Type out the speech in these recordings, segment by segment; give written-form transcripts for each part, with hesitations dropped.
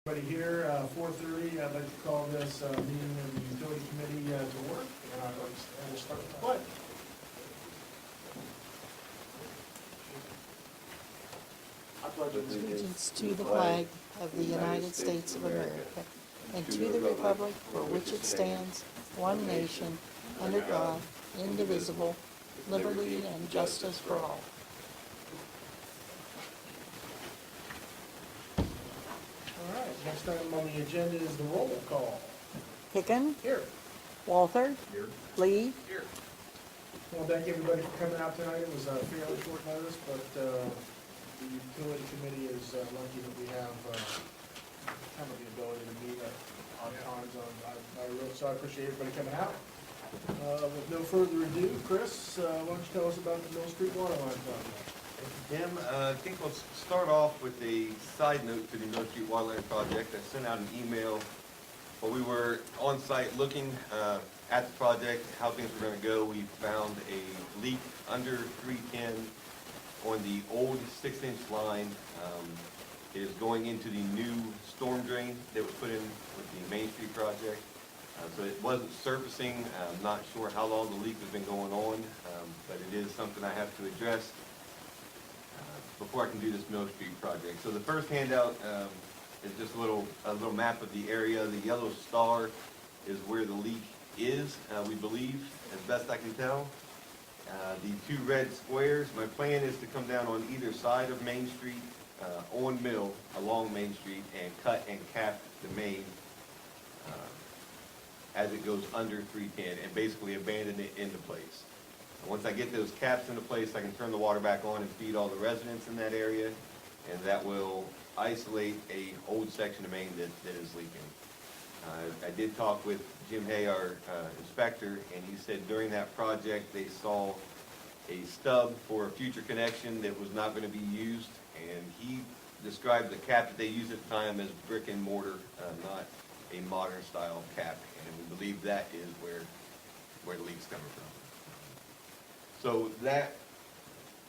Everybody here, 4:30, I'd like to call this meeting of the utility committee to work, and I'd like to start with the pledge. I pledge Allegiance to the flag of the United States of America and to the republic for which it stands, one nation, under God, indivisible, liberty and justice for all. All right, next item on the agenda is the roll call. Hicken, Here. Walther, Lee, Here. Well, thank everybody for coming out tonight. It was a fairly short notice, but the utility committee is lucky that we have kind of the ability to meet at odd times so I appreciate everybody coming out. With no further ado, Chris, why don't you tell us about the Mill Street Water Line project? Tim, I think we'll start off with a side note to the Mill Street Waterline project. I sent out an email while we were on site looking at the project, how things were going to go. We found a leak under 310 on the old 6-inch line. It is going into the new storm drain that was put in with the Main Street project. So it wasn't surfacing. I'm not sure how long the leak has been going on, but it is something I have to address before I can do this Mill Street project. So the first handout is just a little map of the area. The yellow star is where the leak is, we believe, as best I can tell. The two red squares, my plan is to come down on either side of Main Street, on Mill, along Main Street, and cut and cap the main as it goes under 310, and basically abandon it into place. Once I get those caps into place, I can turn the water back on and feed all the residents in that area, and that will isolate a old section of main that is leaking. I did talk with Jim Hay, our inspector, and he said during that project they saw a stub for a future connection that was not going to be used, and he described the cap that they used at the time as brick and mortar, not a modern style cap, and we believe that is where the leak's coming from. So that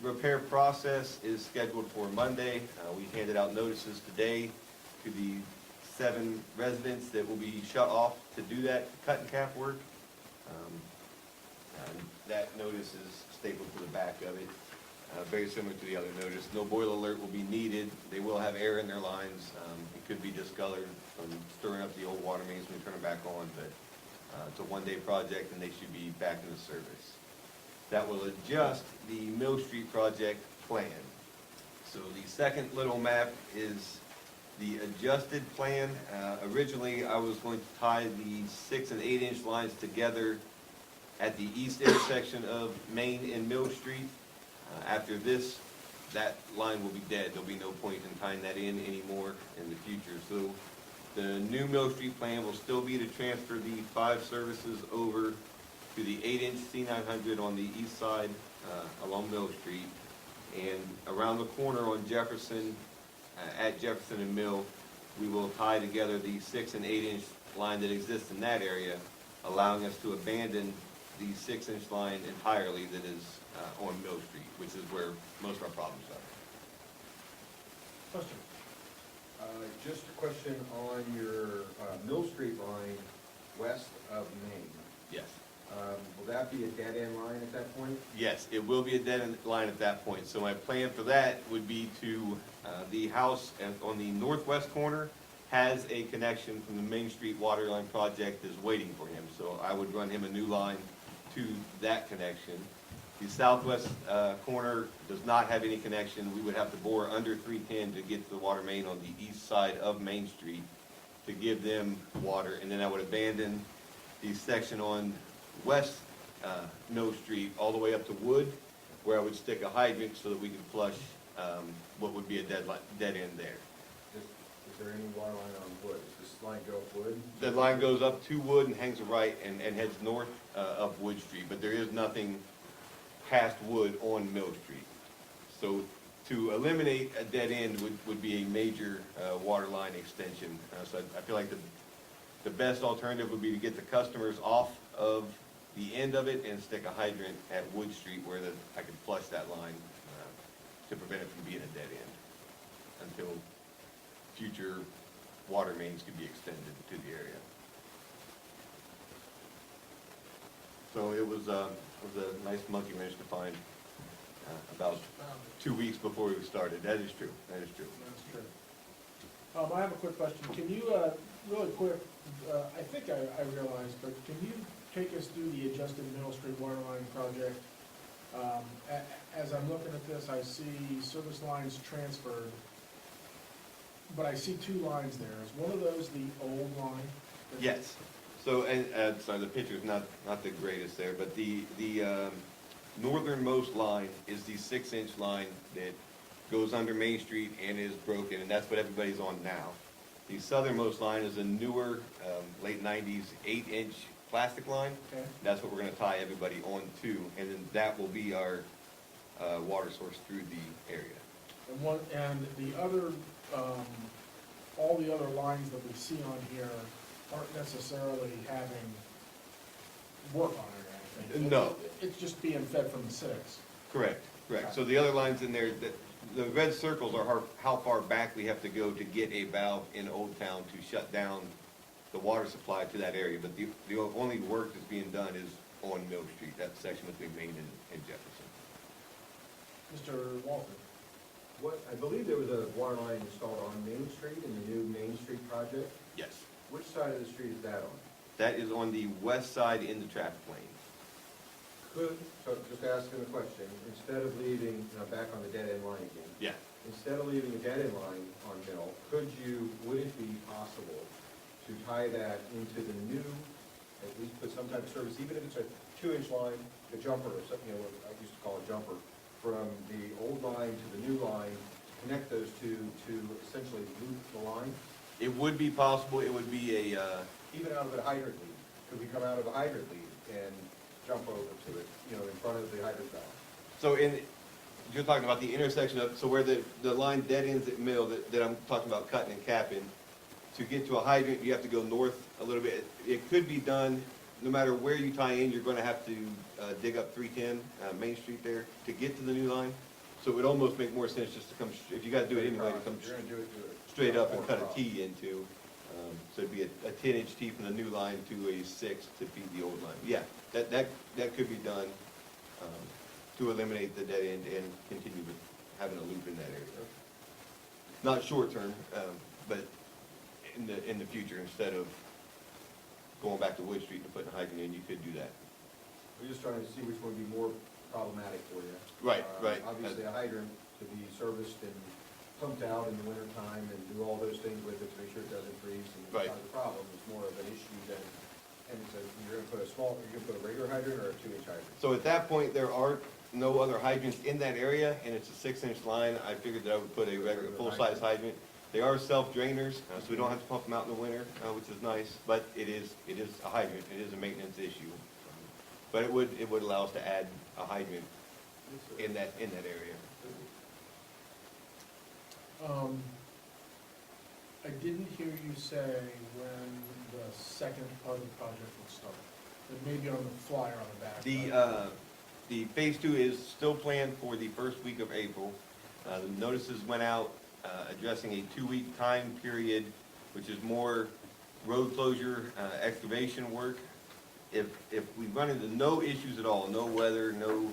repair process is scheduled for Monday. We handed out notices today to the 7 residents that will be shut off to do that cut and cap work. And that notice is stapled to the back of it, very similar to the other notice. No boil alert will be needed. They will have air in their lines. It could be discolored from stirring up the old water mains when we turn them back on, but it's a one-day project and they should be back into service. That will adjust the Mill Street project plan. So the second little map is the adjusted plan. Originally, I was going to tie the 6 and 8-inch lines together at the east intersection of Main and Mill Street. After this, that line will be dead. There'll be no point in tying that in anymore in the future. So the new Mill Street plan will still be to transfer the 5 services over to the 8-inch C900 on the east side along Mill Street, and around the corner on Jefferson, at Jefferson and Mill, we will tie together the 6 and 8-inch line that exists in that area, allowing us to abandon the 6-inch line entirely that is on Mill Street, which is where most of our problems are. Question? Just a question on your Mill Street line west of Main. Yes. Will that be a dead-end line at that point? Yes, it will be a dead end line at that point. So my plan for that would be to, the house on the northwest corner has a connection from the Main Street water line project is waiting for him. So I would run him a new line to that connection. The southwest corner does not have any connection. We would have to bore under 310 to get to the water main on the east side of Main Street to give them water. And then I would abandon the section on West Mill Street all the way up to Wood, where I would stick a hydrant so that we could flush what would be a dead end there. Is there any water line on Wood? Does this line go up Wood? The line goes up to Wood and hangs a right and heads north of Wood Street, but there is nothing past Wood on Mill Street. So to eliminate a dead end would be a major water line extension. So I feel like the best alternative would be to get the customers off of the end of it and stick a hydrant at Wood Street where I could flush that line to prevent it from being a dead end until future water mains could be extended to the area. So it was a nice monkey wrench to find about 2 weeks before we started. That is true, that is true. That's true. I have a quick question. Can you, really quick, I think I realized, but can you take us through the adjusted Middle Street water line project? As I'm looking at this, I see service lines transferred, but I see two lines there. Is one of those the old line? Yes. So, sorry, the picture's not the greatest there, but the northernmost line is the 6-inch line that goes under Main Street and is broken, and that's what everybody's on now. The southernmost line is a newer, late 90s, 8-inch plastic line. Okay. That's what we're gonna tie everybody on to, and then that will be our water source through the area. And the other, all the other lines that we see on here aren't necessarily having work on it or anything. No. It's just being fed from the 6. Correct, correct. So the other lines in there, the red circles are how far back we have to go to get a valve in Old Town to shut down the water supply to that area. But the only work that's being done is on Mill Street, that section between Main and Jefferson. Mr. Walter? What, I believe there was a water line installed on Main Street in the new Main Street project. Yes. Which side of the street is that on? That is on the west side in the traffic lane. So just asking the question, instead of leaving, back on the dead end line again, Yeah. instead of leaving a dead end line on Mill, would it be possible to tie that into the new, at least put some type of service, even if it's a 2-inch line, a jumper or something, what I used to call a jumper, from the old line to the new line, to connect those two to essentially loop the line, It would be possible, it would be a, even out of a hydrant lead? Could we come out of a hydrant lead and jump over to it, in front of the hydrant valve? so you're talking about the intersection of, so where the line dead ends at Mill that I'm talking about cutting and capping, to get to a hydrant, you have to go north a little bit. It could be done, no matter where you tie in, you're gonna have to dig up 310 Main Street there to get to the new line. So it would almost make more sense just to come, if you gotta do it anyway, to come You're gonna do it to it. straight up and cut a T into. So it'd be a 10-inch T from the new line to a 6 to feed the old line. Yeah, that could be done to eliminate the dead end and continue with having a loop in that area. Not short term, but in the future, instead of going back to Wood Street and putting a hydrant in, you could do that. We're just trying to see which would be more problematic for you. Right, right. Obviously, a hydrant to be serviced and pumped out in the wintertime and do all those things with it to make sure it doesn't freeze and Right. cause a problem is more of an issue than, and so you're gonna put a regular hydrant or a 2-inch hydrant? So at that point, there are no other hydrants in that area, and it's a 6-inch line. I figured that I would put a regular, full-size hydrant. They are self-drainers, so we don't have to pump them out in the winter, which is nice, but it is a hydrant, it is a maintenance issue. But it would allow us to add a hydrant in that area. I didn't hear you say when the second part of the project would start. It may be on the flyer on the back. The phase 2 is still planned for the first week of April. The notices went out addressing a 2-week time period, which is more road closure, excavation work. If we run into no issues at all, no weather, no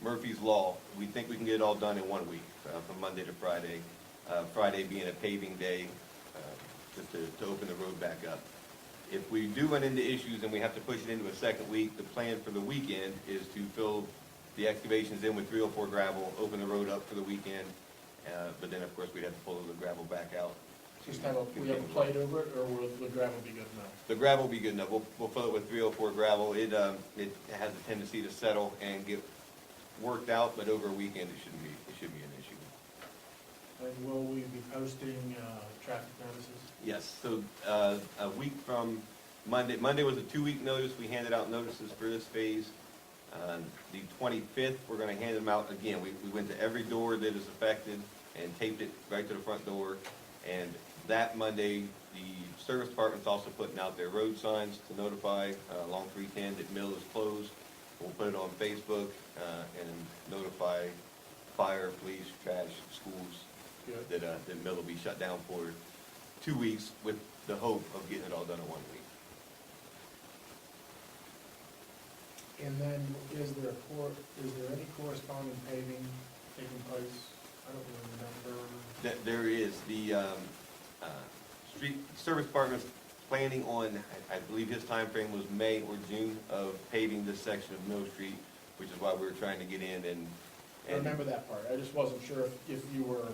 Murphy's Law, we think we can get it all done in 1 week, from Monday to Friday. Friday being a paving day, just to open the road back up. If we do run into issues and we have to push it into a second week, the plan for the weekend is to fill the excavations in with 304 gravel, open the road up for the weekend, but then of course we'd have to pull the gravel back out. Just we have a plate over it, or will the gravel be good enough? The gravel will be good enough. We'll fill it with 304 gravel. It has a tendency to settle and get worked out, but over a weekend it shouldn't be an issue. And will we be posting traffic notices? Yes, so a week from Monday was a 2-week notice. We handed out notices for this phase. The 25th, we're gonna hand them out again. We went to every door that is affected and taped it right to the front door. And that Monday, the service department's also putting out their road signs to notify along 310 that Mill is closed. We'll put it on Facebook and notify fire, police, trash, schools that Mill will be shut down for 2 weeks with the hope of getting it all done in 1 week. And then, is there any corresponding paving taking place? I don't really remember. There is, the street service department's planning on, I believe his time frame was May or June of paving this section of Mill Street, which is why we were trying to get in and. I remember that part, I just wasn't sure if you were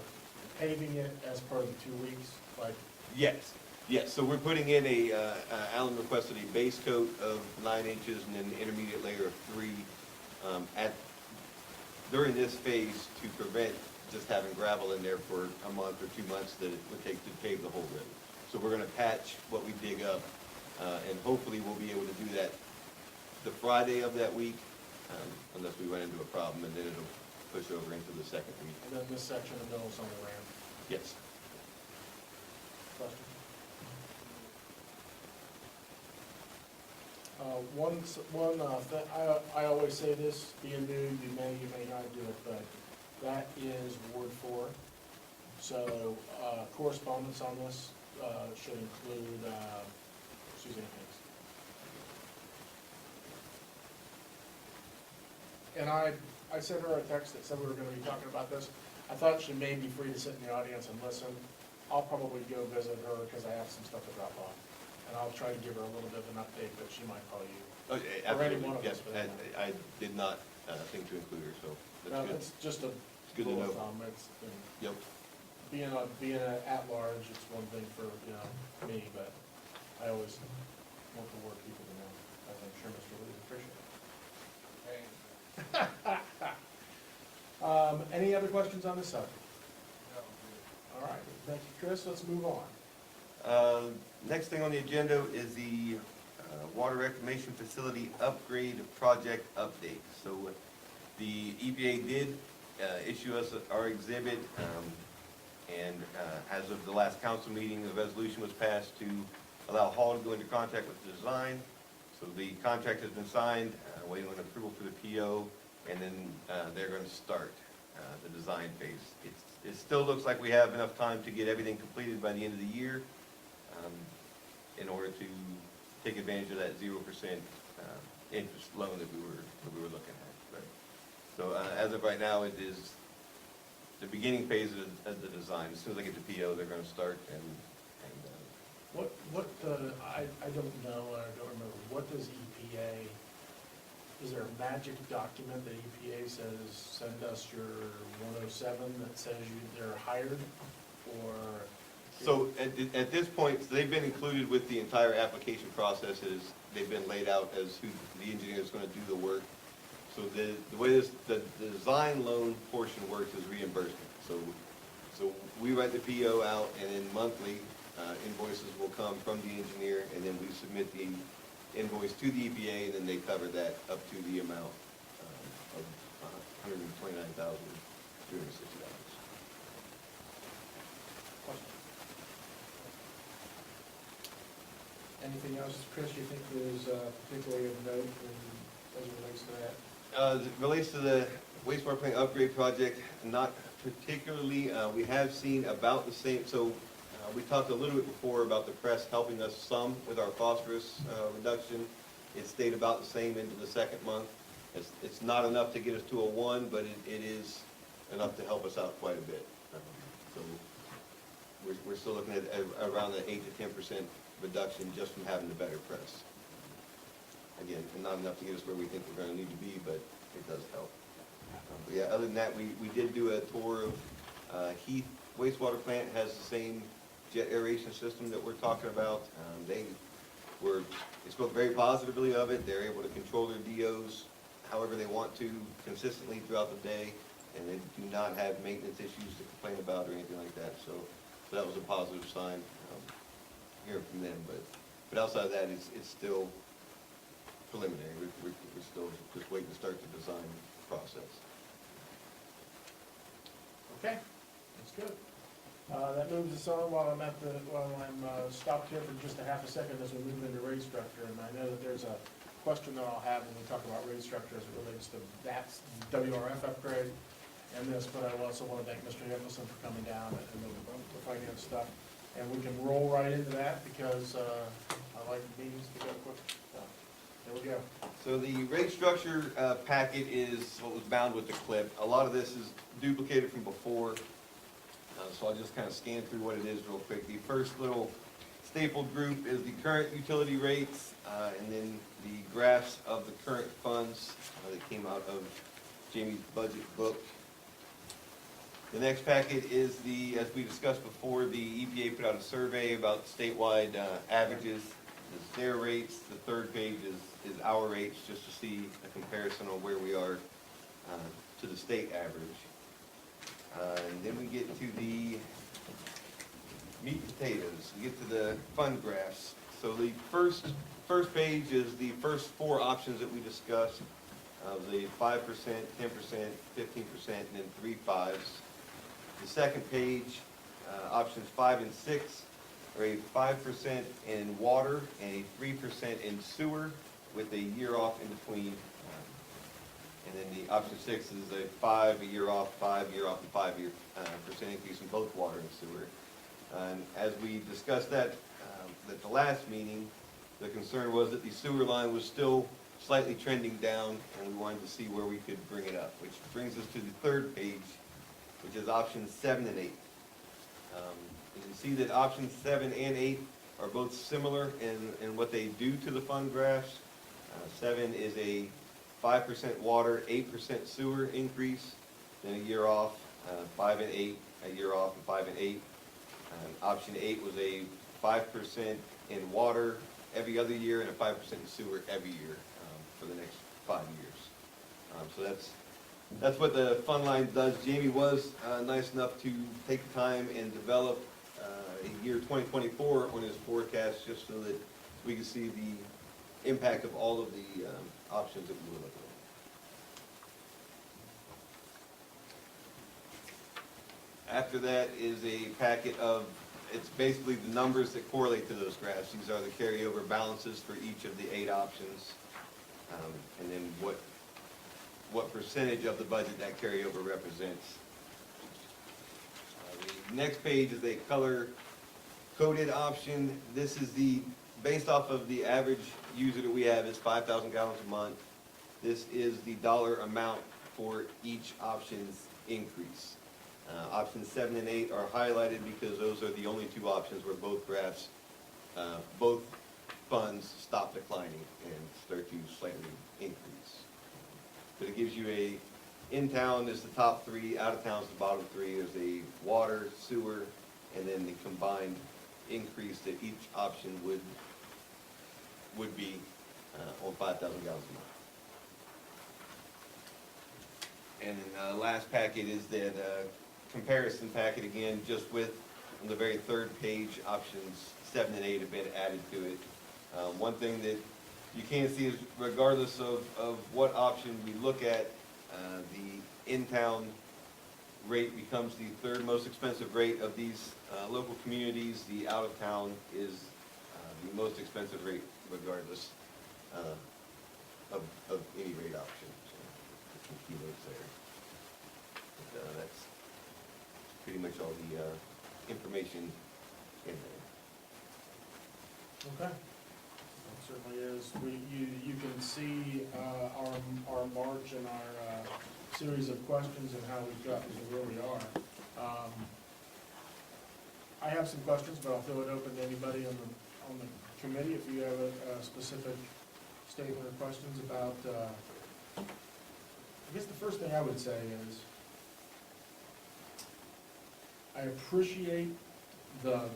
paving it as part of the 2 weeks, like, Yes, so we're putting in Alan requested a base coat of 9 inches and then an intermediate layer of 3 during this phase to prevent just having gravel in there for a month or 2 months that it would take to pave the whole road. So we're gonna patch what we dig up, and hopefully we'll be able to do that the Friday of that week, unless we run into a problem, and then it'll push over into the second week. and then this section of Mills on the ramp. Yes. Question? I always say this, being new, you may not do it, but that is Ward 4. So correspondence on this should include Suzanne Hicks. And I sent her a text that said we were gonna be talking about this. I thought she may be free to sit in the audience and listen. I'll probably go visit her because I have some stuff to drop off. And I'll try to give her a little bit of an update, but she might call you. Okay, Or any absolutely, one of yes, us, but anyway. I did not think to include her, so No, that's good. it's just a good to rule of know. thumb. It's, Yep, being at-large, it's one thing for, me, but I always want the work people to know, as I'm sure Mr. Lee appreciates. Any other questions on this subject? All right, thank you, Chris. Let's move on. next thing on the agenda is the water reclamation facility upgrade project update. So the EPA did issue us our exhibit, and as of the last council meeting, the resolution was passed to allow Hall to go into contact with the design. So the contract has been signed, waiting on approval for the PO, and then they're going to start the design phase. It still looks like we have enough time to get everything completed by the end of the year, in order to take advantage of that 0% interest loan that we were looking at. But, so as of right now, it is the beginning phase of the design. As soon as I get the PO, they're going to start and I don't know, I don't remember, what does EPA, is there a magic document that EPA says, send us your 107 that says they're hired, or? so at this point, they've been included with the entire application processes. They've been laid out as who the engineer is going to do the work. So the way the design loan portion works is reimbursement. So we write the PO out, and then monthly invoices will come from the engineer, and then we submit the invoice to the EPA, and then they cover that up to the amount of $129,260. Anything else, Chris, you think is particularly of note as it relates to that? As it relates to the wastewater plant upgrade project, not particularly. We have seen about the same, so we talked a little bit before about the press helping us some with our phosphorus reduction. It stayed about the same into the second month. It's not enough to get us to a 1, but it is enough to help us out quite a bit. So we're still looking at around the 8 to 10% reduction just from having the better press. Again, not enough to get us where we think we're going to need to be, but it does help. But yeah, other than that, we did do a tour of Heath wastewater plant. Has the same jet aeration system that we're talking about. They spoke very positively of it. They're able to control their DOs however they want to consistently throughout the day, and they do not have maintenance issues to complain about or anything like that. So that was a positive sign hearing from them. But outside of that, it's still preliminary. We're still just waiting to start the design process. Okay, that's good. That moves us on while I'm stopped here for just a half a second as we move into rate structure. And I know that there's a question that I'll have when we talk about rate structure as it relates to that WRF upgrade and this, but I also want to thank Mr. Nicholson for coming down and the finance stuff. And we can roll right into that because I like meetings to go quick. So, there we go. So the rate structure packet is what was bound with the clip. A lot of this is duplicated from before, so I'll just kind of scan through what it is real quick. The first little stapled group is the current utility rates, and then the graphs of the current funds that came out of Jamie's budget book. The next packet is the, as we discussed before, the EPA put out a survey about statewide averages. It's their rates. The third page is our rates, just to see a comparison on where we are to the state average. And then we get to the meat and potatoes. We get to the fund graphs. So the first page is the first four options that we discussed, of the 5%, 10%, 15%, and then 3 5s. The second page, options 5 and 6, are a 5% in water and a 3% in sewer, with a year off in between. And then the option 6 is a 5, a year off, 5 year off, and 5% increase in both water and sewer. And as we discussed that at the last meeting, the concern was that the sewer line was still slightly trending down, and we wanted to see where we could bring it up, which brings us to the third page, which is options 7 and 8. You can see that options 7 and 8 are both similar in what they do to the fund graphs. 7 is a 5% water, 8% sewer increase, then a year off. 5 and 8, a year off, and 5 and 8. Option 8 was a 5% in water every other year and a 5% in sewer every year for the next 5 years. So that's what the fund line does. Jamie was nice enough to take the time and develop a year 2024 on his forecast, just so that we could see the impact of all of the options that we were looking at. After that is a packet of, it's basically the numbers that correlate to those graphs. These are the carryover balances for each of the 8 options, and then what percentage of the budget that carryover represents. The next page is a color-coded option. This is based off of the average user that we have is 5,000 gallons a month. This is the dollar amount for each option's increase. Options 7 and 8 are highlighted because those are the only 2 options where both graphs, both funds stop declining and start to slightly increase. But it gives you in-town is the top 3, out-of-town is the bottom 3. There's a water, sewer, and then the combined increase that each option would be on 5,000 gallons a month. And then the last packet is that comparison packet again, just with on the very third page, options 7 and 8 have been added to it. One thing that you can see is regardless of what option we look at, the in-town rate becomes the third most expensive rate of these local communities. The out-of-town is the most expensive rate regardless of any rate option. So some key notes there. But, that's pretty much all the information in there. Okay. It certainly is. You can see our march and our series of questions and how we've gotten to where we are. I have some questions, but I'll throw it open to anybody on the committee if you have a specific statement or questions about. I guess the first thing I would say is I appreciate the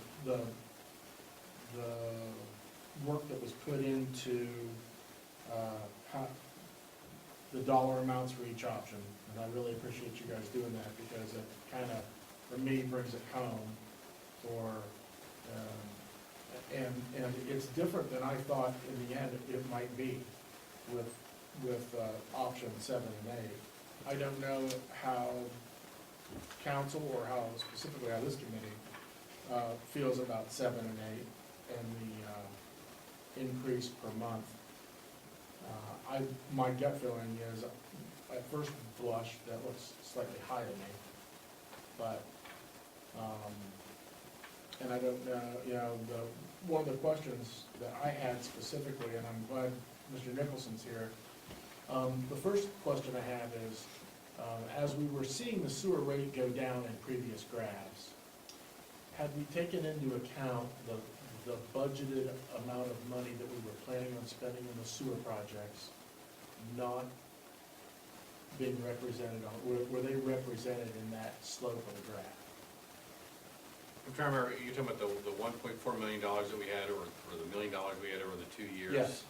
work that was put into the dollar amounts for each option. And I really appreciate you guys doing that because it kind of, for me, brings it home for, and it's different than I thought in the end it might be with option 7 and 8. I don't know how council or how specifically how this committee feels about 7 and 8 and the increase per month. My gut feeling is, at first blush, that looks slightly high to me, but and I don't know, one of the questions that I had specifically, and I'm glad Mr. Nicholson's here. The first question I have is, as we were seeing the sewer rate go down in previous graphs, had we taken into account the budgeted amount of money that we were planning on spending on the sewer projects not being represented on, were they represented in that slope of the graph? I'm trying to remember, you're talking about the $1.4 million that we had, or the $1 million we had over the 2 years? Yes.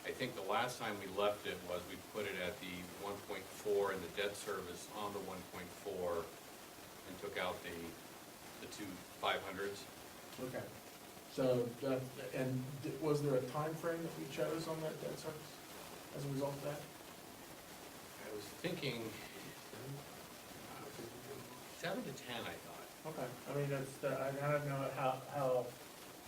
I think the last time we left it was we put it at the 1.4 and the debt service on the 1.4 and took out the two 500s. Okay. So, was there a time frame that we chose on that debt service as a result of that? I was thinking 7 to 10, I thought. Okay, I mean, I don't know how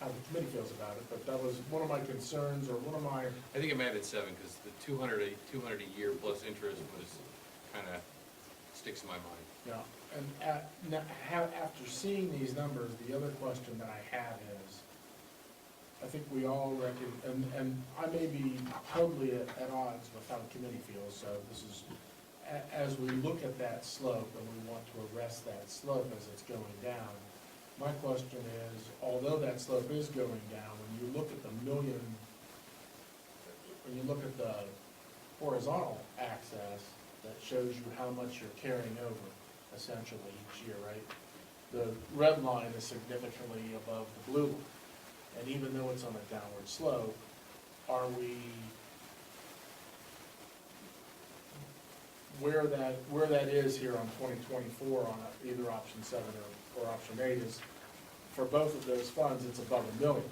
the committee feels about it, but that was one of my concerns, or one of my, I think it may have been 7, because the 200 a year plus interest was kind of sticks in my mind. and after seeing these numbers, the other question that I have is, I think we all reckon, and I may be totally at odds with how the committee feels, so this is, as we look at that slope and we want to arrest that slope as it's going down, my question is, although that slope is going down, when you look at when you look at the horizontal axis that shows you how much you're carrying over essentially each year, right? The red line is significantly above the blue line. And even though it's on a downward slope, are we, where that is here on 2024 on either option 7 or option 8 is, for both of those funds, it's above $1 million.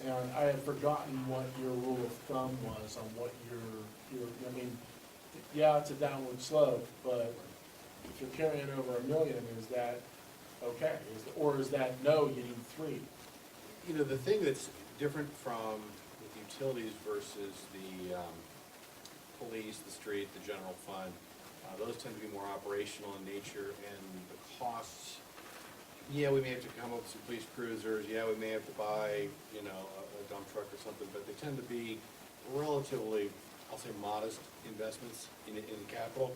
And I had forgotten what your rule of thumb was on what I mean, yeah, it's a downward slope, but if you're carrying over $1 million, is that okay? Or is that, no, you need 3? You know, the thing that's different from with utilities versus the police, the street, the general fund, those tend to be more operational in nature, and the costs, yeah, we may have to come up with some police cruisers, yeah, we may have to buy, you know, a dump truck or something, but they tend to be relatively, I'll say, modest investments in capital.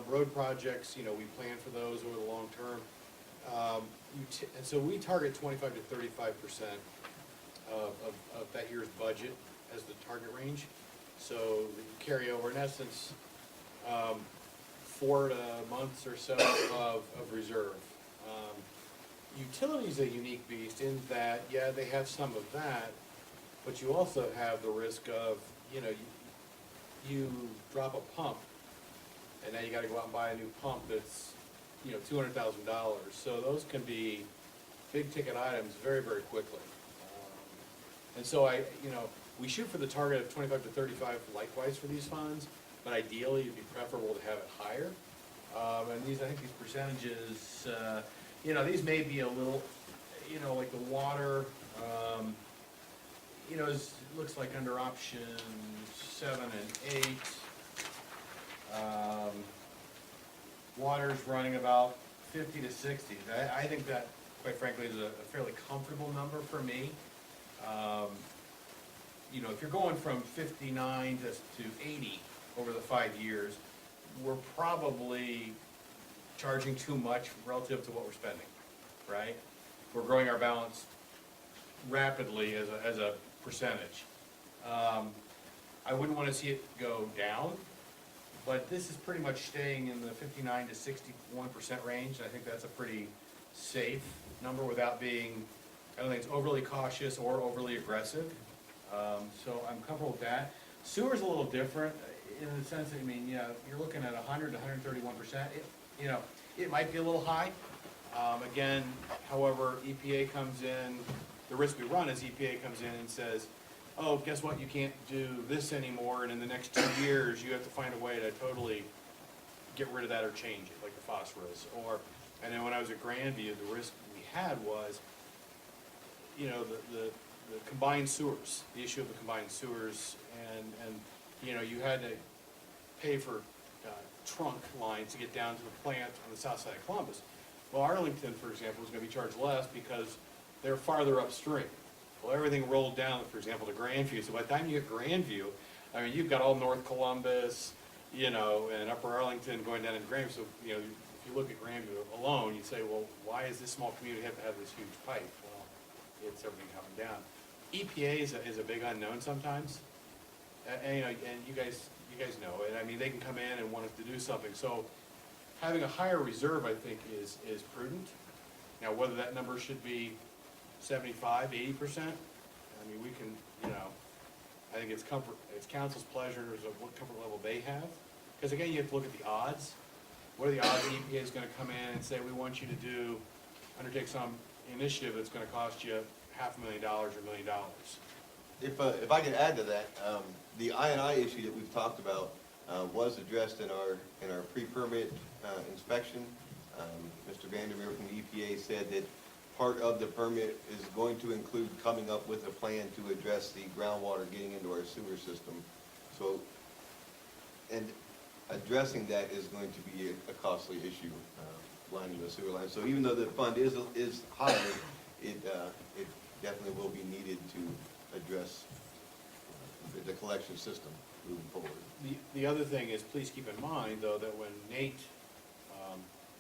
Road projects, you know, we plan for those over the long term. And so we target 25 to 35% of that year's budget as the target range. So the carryover, in essence, 4 months or so of reserve. Utility's a unique beast in that, yeah, they have some of that, but you also have the risk of, you know, you drop a pump, and now you gotta go out and buy a new pump that's, you know, $200,000. So those can be big ticket items very, very quickly. And so we shoot for the target of 25 to 35 likewise for these funds, but ideally it'd be preferable to have it higher. And I think these percentages, you know, these may be a little, you know, like the water, you know, it looks like under option 7 and 8, water's running about 50 to 60. I think that, quite frankly, is a fairly comfortable number for me. You know, if you're going from 59 to 80 over the 5 years, we're probably charging too much relative to what we're spending, right? We're growing our balance rapidly as a percentage. I wouldn't want to see it go down, but this is pretty much staying in the 59 to 61% range. I think that's a pretty safe number without being, I don't think it's overly cautious or overly aggressive. So I'm comfortable with that. Sewer's a little different in the sense that, I mean, yeah, you're looking at 100 to 131%. You know, it might be a little high. Again, however, EPA comes in, the risk we run is EPA comes in and says, oh, guess what, you can't do this anymore, and in the next 2 years, you have to find a way to totally get rid of that or change it, like the phosphorus. And then when I was at Grandview, the risk we had was, you know, the combined sewers, the issue of the combined sewers, and you know, you had to pay for trunk lines to get down to the plant on the south side of Columbus. Well, Arlington, for example, is gonna be charged less because they're farther upstream. Well, everything rolled down, for example, to Grandview, so by the time you get Grandview, I mean, you've got all North Columbus, you know, and Upper Arlington going down into Grandview, so, you know, if you look at Grandview alone, you'd say, well, why does this small community have to have this huge pipe? Well, it's everything coming down. EPA is a big unknown sometimes, and, you know, and you guys know it, I mean, they can come in and want us to do something, so having a higher reserve, I think, is prudent. Now, whether that number should be 75, 80%, I mean, we can, you know, I think it's council's pleasure of what comfort level they have. Because again, you have to look at the odds. What are the odds EPA is gonna come in and say, we want you to undertake some initiative that's gonna cost you $500,000 or $1 million? If I could add to that, the I&I issue that we've talked about was addressed in our pre-permit inspection. Mr. Vandermeer from the EPA said that part of the permit is going to include coming up with a plan to address the groundwater getting into our sewer system. So, and addressing that is going to be a costly issue, lining the sewer line. So even though the fund is higher, it definitely will be needed to address the collection system moving forward. The other thing is, please keep in mind, though, that when Nate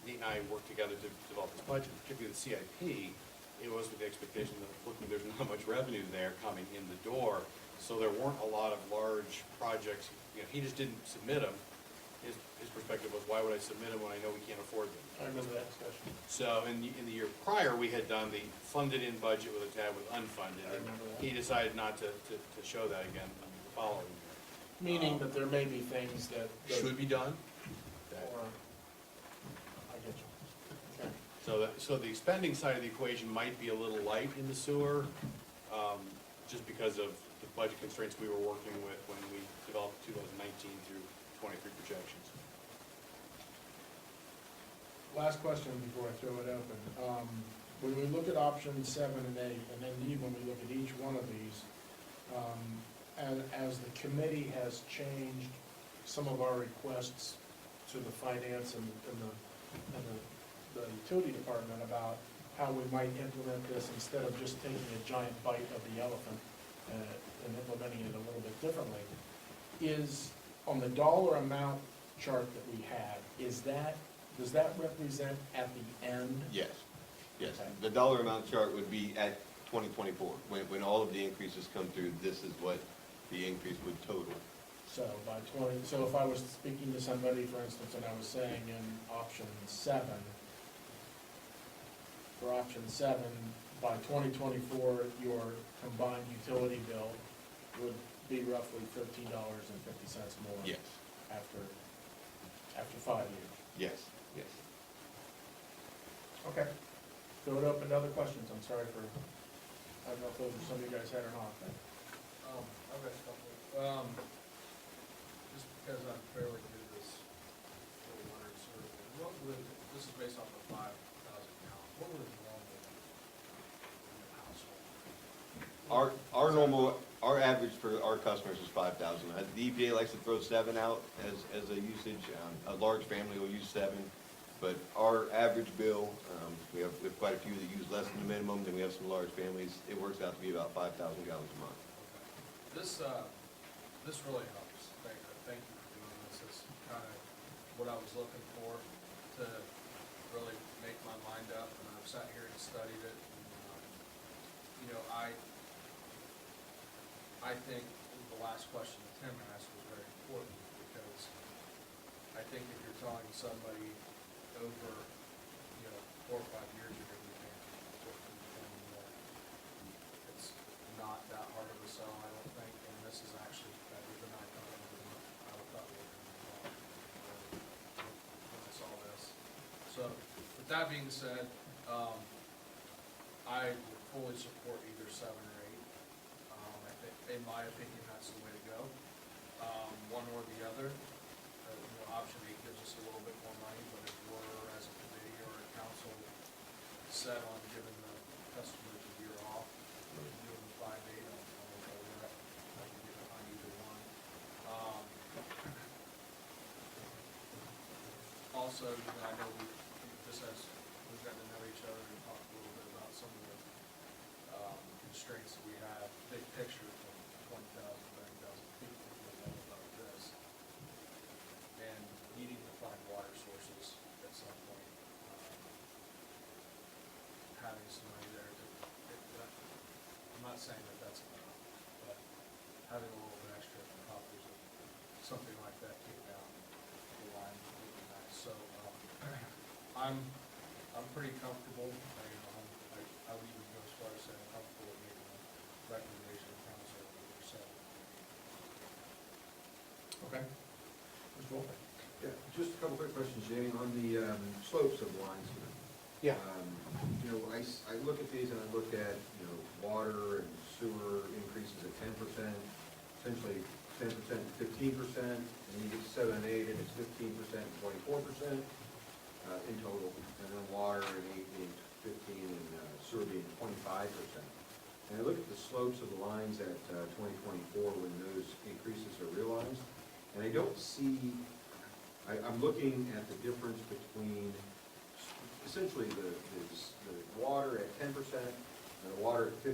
and I worked together to develop this budget, particularly the CIP, it was with the expectation that, looking, there's not much revenue there coming in the door, so there weren't a lot of large projects. You know, he just didn't submit them. His perspective was, why would I submit them when I know we can't afford them? I remember that discussion. So in the year prior, we had done the funded-in budget with a tab with unfunded. I remember that. He decided not to show that again in the following year. Meaning that there may be things that. Should be done. Or, I get you. Okay. So the expending side of the equation might be a little light in the sewer, just because of the budget constraints we were working with when we developed 2019 through 23 projections. Last question before I throw it open. When we look at options 7 and 8, and indeed when we look at each one of these, and as the committee has changed some of our requests to the finance and the utility department about how we might implement this instead of just taking a giant bite of the elephant and implementing it a little bit differently, is on the dollar amount chart that we have, does that represent at the end? Yes. Okay. The dollar amount chart would be at 2024. When all of the increases come through, this is what the increase would total. So so if I was speaking to somebody, for instance, and I was saying in option 7, for option 7, by 2024, your combined utility bill would be roughly $13.50 more. Yes. After 5 years. Yes. Yes. Okay. Throw it open to other questions. I'm sorry for, I don't know if those are some of you guys had or not, but. I've got a couple. Just because I'm fairly new to this whole water and sewer thing, what would, this is based off of 5,000 gallons, what would a normal in your household? Our average for our customers is 5,000. The EPA likes to throw 7 out as a usage. A large family will use 7, but our average bill, we have quite a few that use less than the minimum, then we have some large families. It works out to be about 5,000 gallons a month. This really helps. Thank you for doing this. It's kind of what I was looking for to really make my mind up, and I've sat here and studied it. And, you know, I think the last question that Tim asked was very important, because I think if you're telling somebody over, 4 or 5 years you're going to be paying $15, $20 more, it's not that hard of a sell, I don't think, and this is actually better than I thought it would be. I thought we were going to when I saw this. So, with that being said, I would fully support either 7 or 8. I think, in my opinion, that's the way to go. One or the other. Option 8 gives us a little bit more money, but if we're, as a committee or a council, set on giving the customers a year off, doing the 5-8, I'll go with that. I can get behind either one. Also, I know we've I'm pretty comfortable, I would even go as far as saying comfortable with making a recommendation to council for 7. Okay. Mr. Wolf? Yeah, just a couple quick questions, Jamie, on the slopes of lines here. Yeah. You know, I look at these and I look at, you know, water and sewer increases at 10%, essentially 10% to 15%, and then you get to 7 and 8, and it's 15% and 24% in total, and then water and 8 being 15, and sewer being 25%. And I look at the slopes of the lines at 2024 when those increases are realized, and I don't see, I'm looking at the difference between essentially the water at 10% and the water at 15%,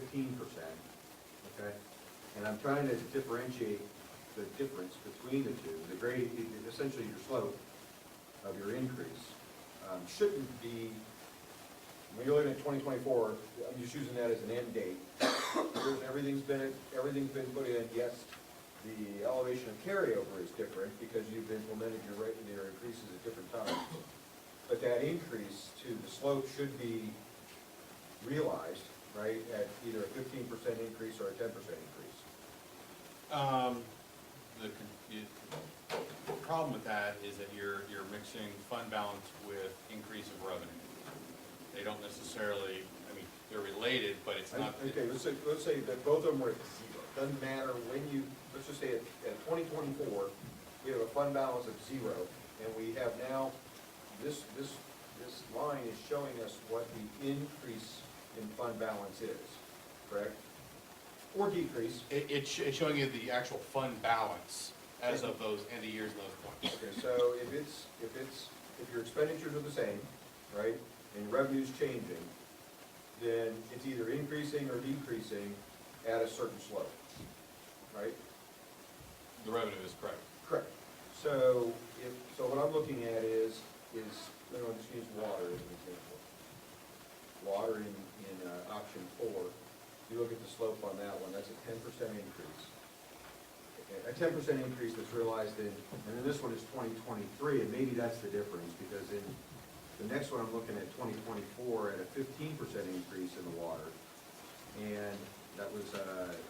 okay? And I'm trying to differentiate the difference between the two. The grade, essentially your slope of your increase, shouldn't be, when you're looking at 2024, I'm just using that as an end date. Everything's been put in, yes, the elevation of carryover is different because you've implemented your increases at different times. But that increase to the slope should be realized, right, at either a 15% increase or a 10% increase. The problem with that is that you're mixing fund balance with increase of revenue. They don't necessarily, I mean, they're related, but it's not. Okay, let's say that both of them were at zero. Doesn't matter when you, let's just say at 2024, we have a fund balance of 0, and we have now, this line is showing us what the increase in fund balance is, correct? Or decrease. It's showing you the actual fund balance as of those end of years and those points. Okay, so if your expenditures are the same, right, and your revenue's changing, then it's either increasing or decreasing at a certain slope, right? The revenue is correct. Correct. So what I'm looking at is, let me just use water as an example. Water in option 4, you look at the slope on that one, that's a 10% increase. A 10% increase that's realized in, and then this one is 2023, and maybe that's the difference, because in the next one I'm looking at 2024 at a 15% increase in the water, and that was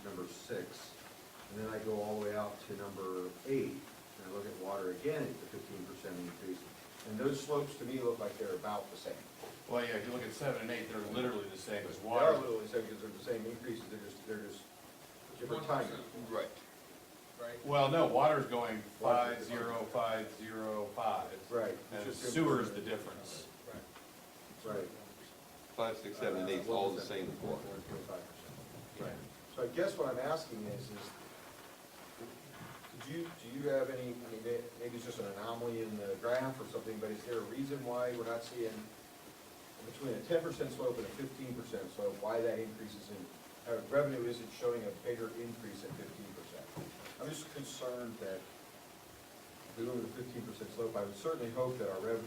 number 6. And then I go all the way out to number 8, and I look at water again at the 15% increase. And those slopes to me look like they're about the same. Well, yeah, if you look at 7 and 8, they're literally the same as They water. are literally the same because they're the same increases, they're just different timing. Right. Right? Well, no, water's going 5, 0, 5, 0, 5. Right. And It's just sewer's the difference. Right. 5, 6, 7, and 8, all the same as water. 25%. Right. So I guess what I'm asking is do you have any, I mean, maybe it's just an anomaly in the graph or something, but is there a reason why we're not seeing between a 10% slope and a 15% slope, why that increases in, revenue isn't showing a bigger increase at 15%? I'm just concerned that if we go with a 15% slope, I would certainly hope that our 15%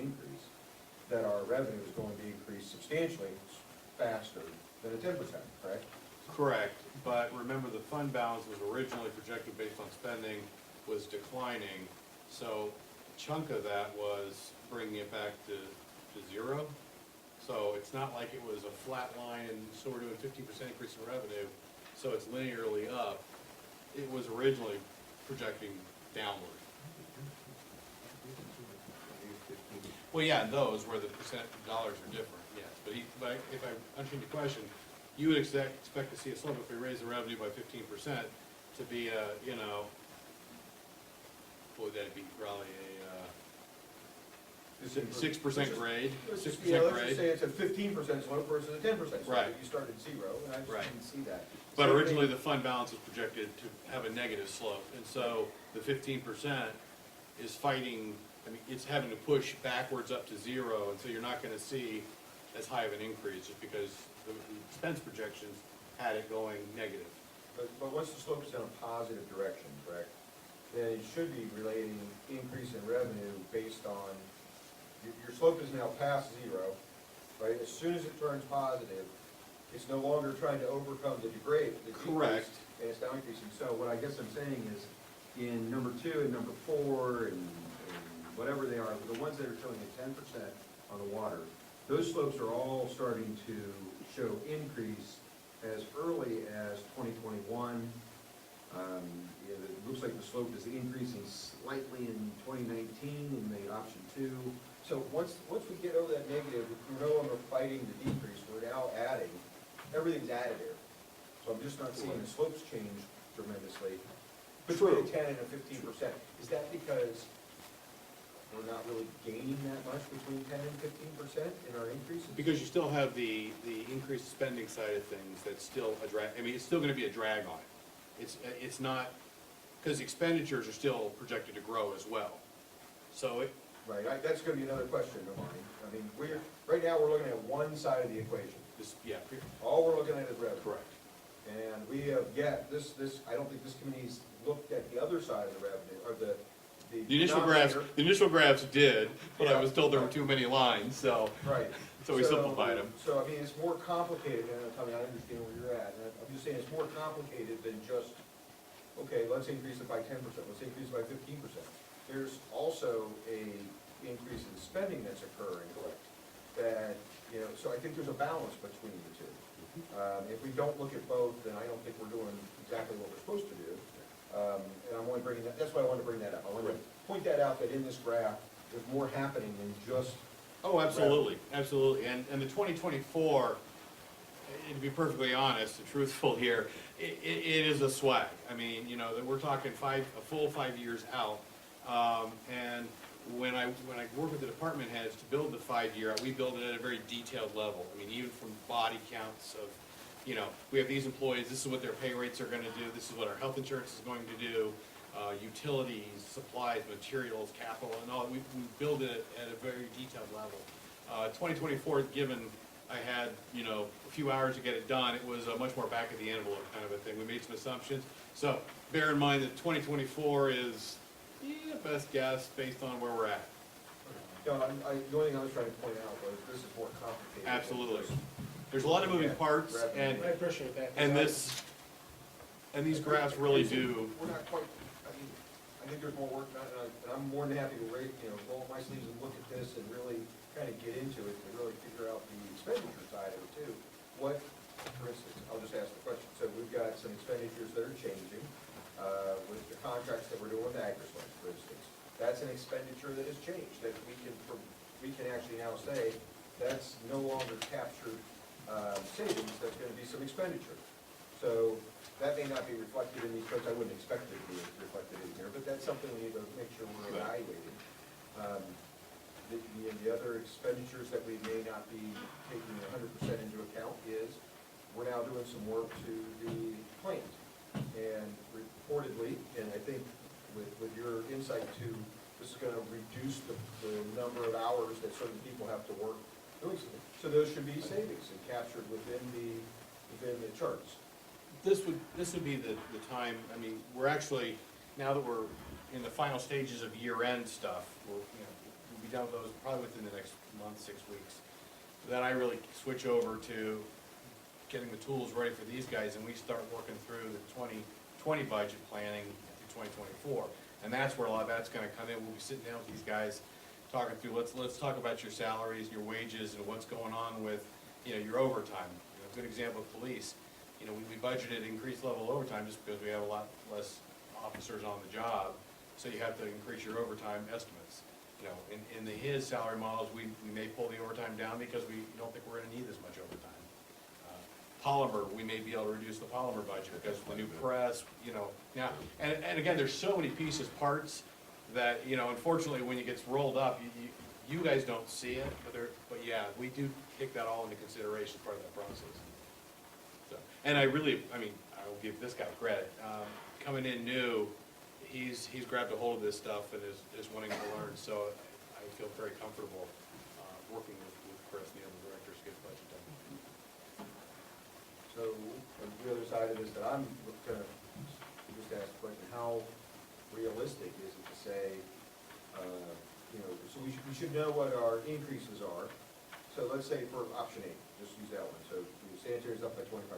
increase, that our revenue is going to increase substantially faster than a 10%, correct? Correct, but remember the fund balance was originally projected based on spending was declining, so a chunk of that was bringing it back to 0. So it's not like it was a flat line and so we're doing 15% increase in revenue, so it's linearly up. It was originally projecting downward. Well, yeah, those where the percent dollars are different, yes, but if I understand your question, you would expect to see a slope if we raise the revenue by 15% to be a, you know, what would that be, probably a 6% grade, 6% Yeah, let's just grade. say it's a 15% slope versus a 10% slope. Right. You start at 0, and I just Right. didn't see that. But Same originally, thing- the fund balance was projected to have a negative slope, and so the 15% is fighting, I mean, it's having to push backwards up to 0, and so you're not gonna see as high of an increase, just because the expense projections had it going negative. But once the slope is in a positive direction, correct, then it should be relating increase in revenue based on, your slope is now past 0, right? As soon as it turns positive, it's no longer trying to overcome the decrease. Correct. And it's now increasing. So what I guess I'm saying is, in number 2 and number 4 and whatever they are, the ones that are showing a 10% on the water, those slopes are all starting to show increase as early as 2021. It looks like the slope is increasing slightly in 2019 in the option 2. So once we get over that negative, we're no longer fighting the decrease, we're now adding, everything's additive. So I'm just not seeing the slopes change tremendously. Between a 10 and a 15%. Is that because we're not really gaining that much between 10 and 15% in our increases? Because you still have the increased spending side of things, that's still a drag, I mean, it's still gonna be a drag on it. It's not, because expenditures are still projected to grow as well. So it, Right, that's gonna be another question of mine. I mean, right now, we're looking at one side of the equation. this, yeah, All we're looking at is revenue. correct. And we have yet, I don't think this committee's looked at the other side of the revenue, or the denominator. The initial graphs did, but I Yeah. was told there were too many lines, so, Right. so we simplified them. So, I mean, it's more complicated, and Tommy, I understand where you're at, and I'm just saying it's more complicated than just, okay, let's increase it by 10%, let's increase it by 15%. There's also a increase in spending that's occurring. Correct. That, so I think there's a balance between the two. If we don't look at both, then I don't think we're doing exactly what we're supposed to do. And I'm only bringing that, that's why I wanted to bring that up. I wanted to point that out, that in this graph, there's more happening than just, Oh, absolutely, absolutely, and the 2024, to be perfectly honest and truthful here, it is a swag. I mean, that we're talking a full 5 years out, and when I work with the department heads to build the 5-year, we build it at a very detailed level. I mean, even from body counts of, we have these employees, this is what their pay rates are gonna do, this is what our health insurance is going to do, utilities, supplies, materials, capital, and all, we build it at a very detailed level. 2024, given I had, a few hours to get it done, it was a much more back of the envelope kind of a thing. We made some assumptions. So bear in mind that 2024 is, best guess based on where we're at. the only thing I was trying to point out was this is more complicated. than Absolutely. just There's a lot of moving looking at parts, revenue. and, I appreciate that. and these graphs really do. We're not quite, I think there's more work, and I'm more than happy to roll up my sleeves and look at this and really kind of get into it, and really figure out the expenditure side of it too. What, for instance, I'll just ask the question, so we've got some expenditures that are changing, with the contracts that we're doing with Agrisland, for instance. That's an expenditure that has changed, that we can actually now say, that's no longer captured, savings, that's gonna be some expenditure. So, that may not be reflected in these codes, I wouldn't expect it to be reflected in here, but that's something we need to make sure we're evaluating. The other expenditures that we may not be taking 100% into account is, we're now doing some work to the planes. And reportedly, and I think with your insight too, this is gonna reduce the number of hours that certain people have to work doing something. So those should be savings and captured within the charts. This would be the time, I mean, we're actually, now that we're in the final stages of year-end stuff, we'll be done with those probably within the next month, 6 weeks. Then I really switch over to getting the tools ready for these guys, and we start working through the 2020 budget planning through 2024. And that's where a lot of that's gonna come in. We'll be sitting down with these guys, talking through, let's talk about your salaries, your wages, and what's going on with, your overtime. A good example of police. We budgeted increased level overtime just because we have a lot less officers on the job, so you have to increase your overtime estimates. In his salary models, we may pull the overtime down because we don't think we're gonna need as much overtime. Polymer, we may be able to reduce the polymer budget because of the new press, now, and again, there's so many pieces, parts, that, unfortunately, when it gets rolled up, you guys don't see it, but yeah, we do take that all into consideration as part of that process. So, and I will give this guy credit, coming in new, he's grabbed a hold of this stuff and is wanting to learn, so I feel very comfortable, working with Chris and the other directors to get the budget done. So, on the other side of this, that I'm gonna just ask the question, how realistic is it to say, so we should know what our increases are. So let's say for option 8, just use that one, so the sanitary's up by 25%.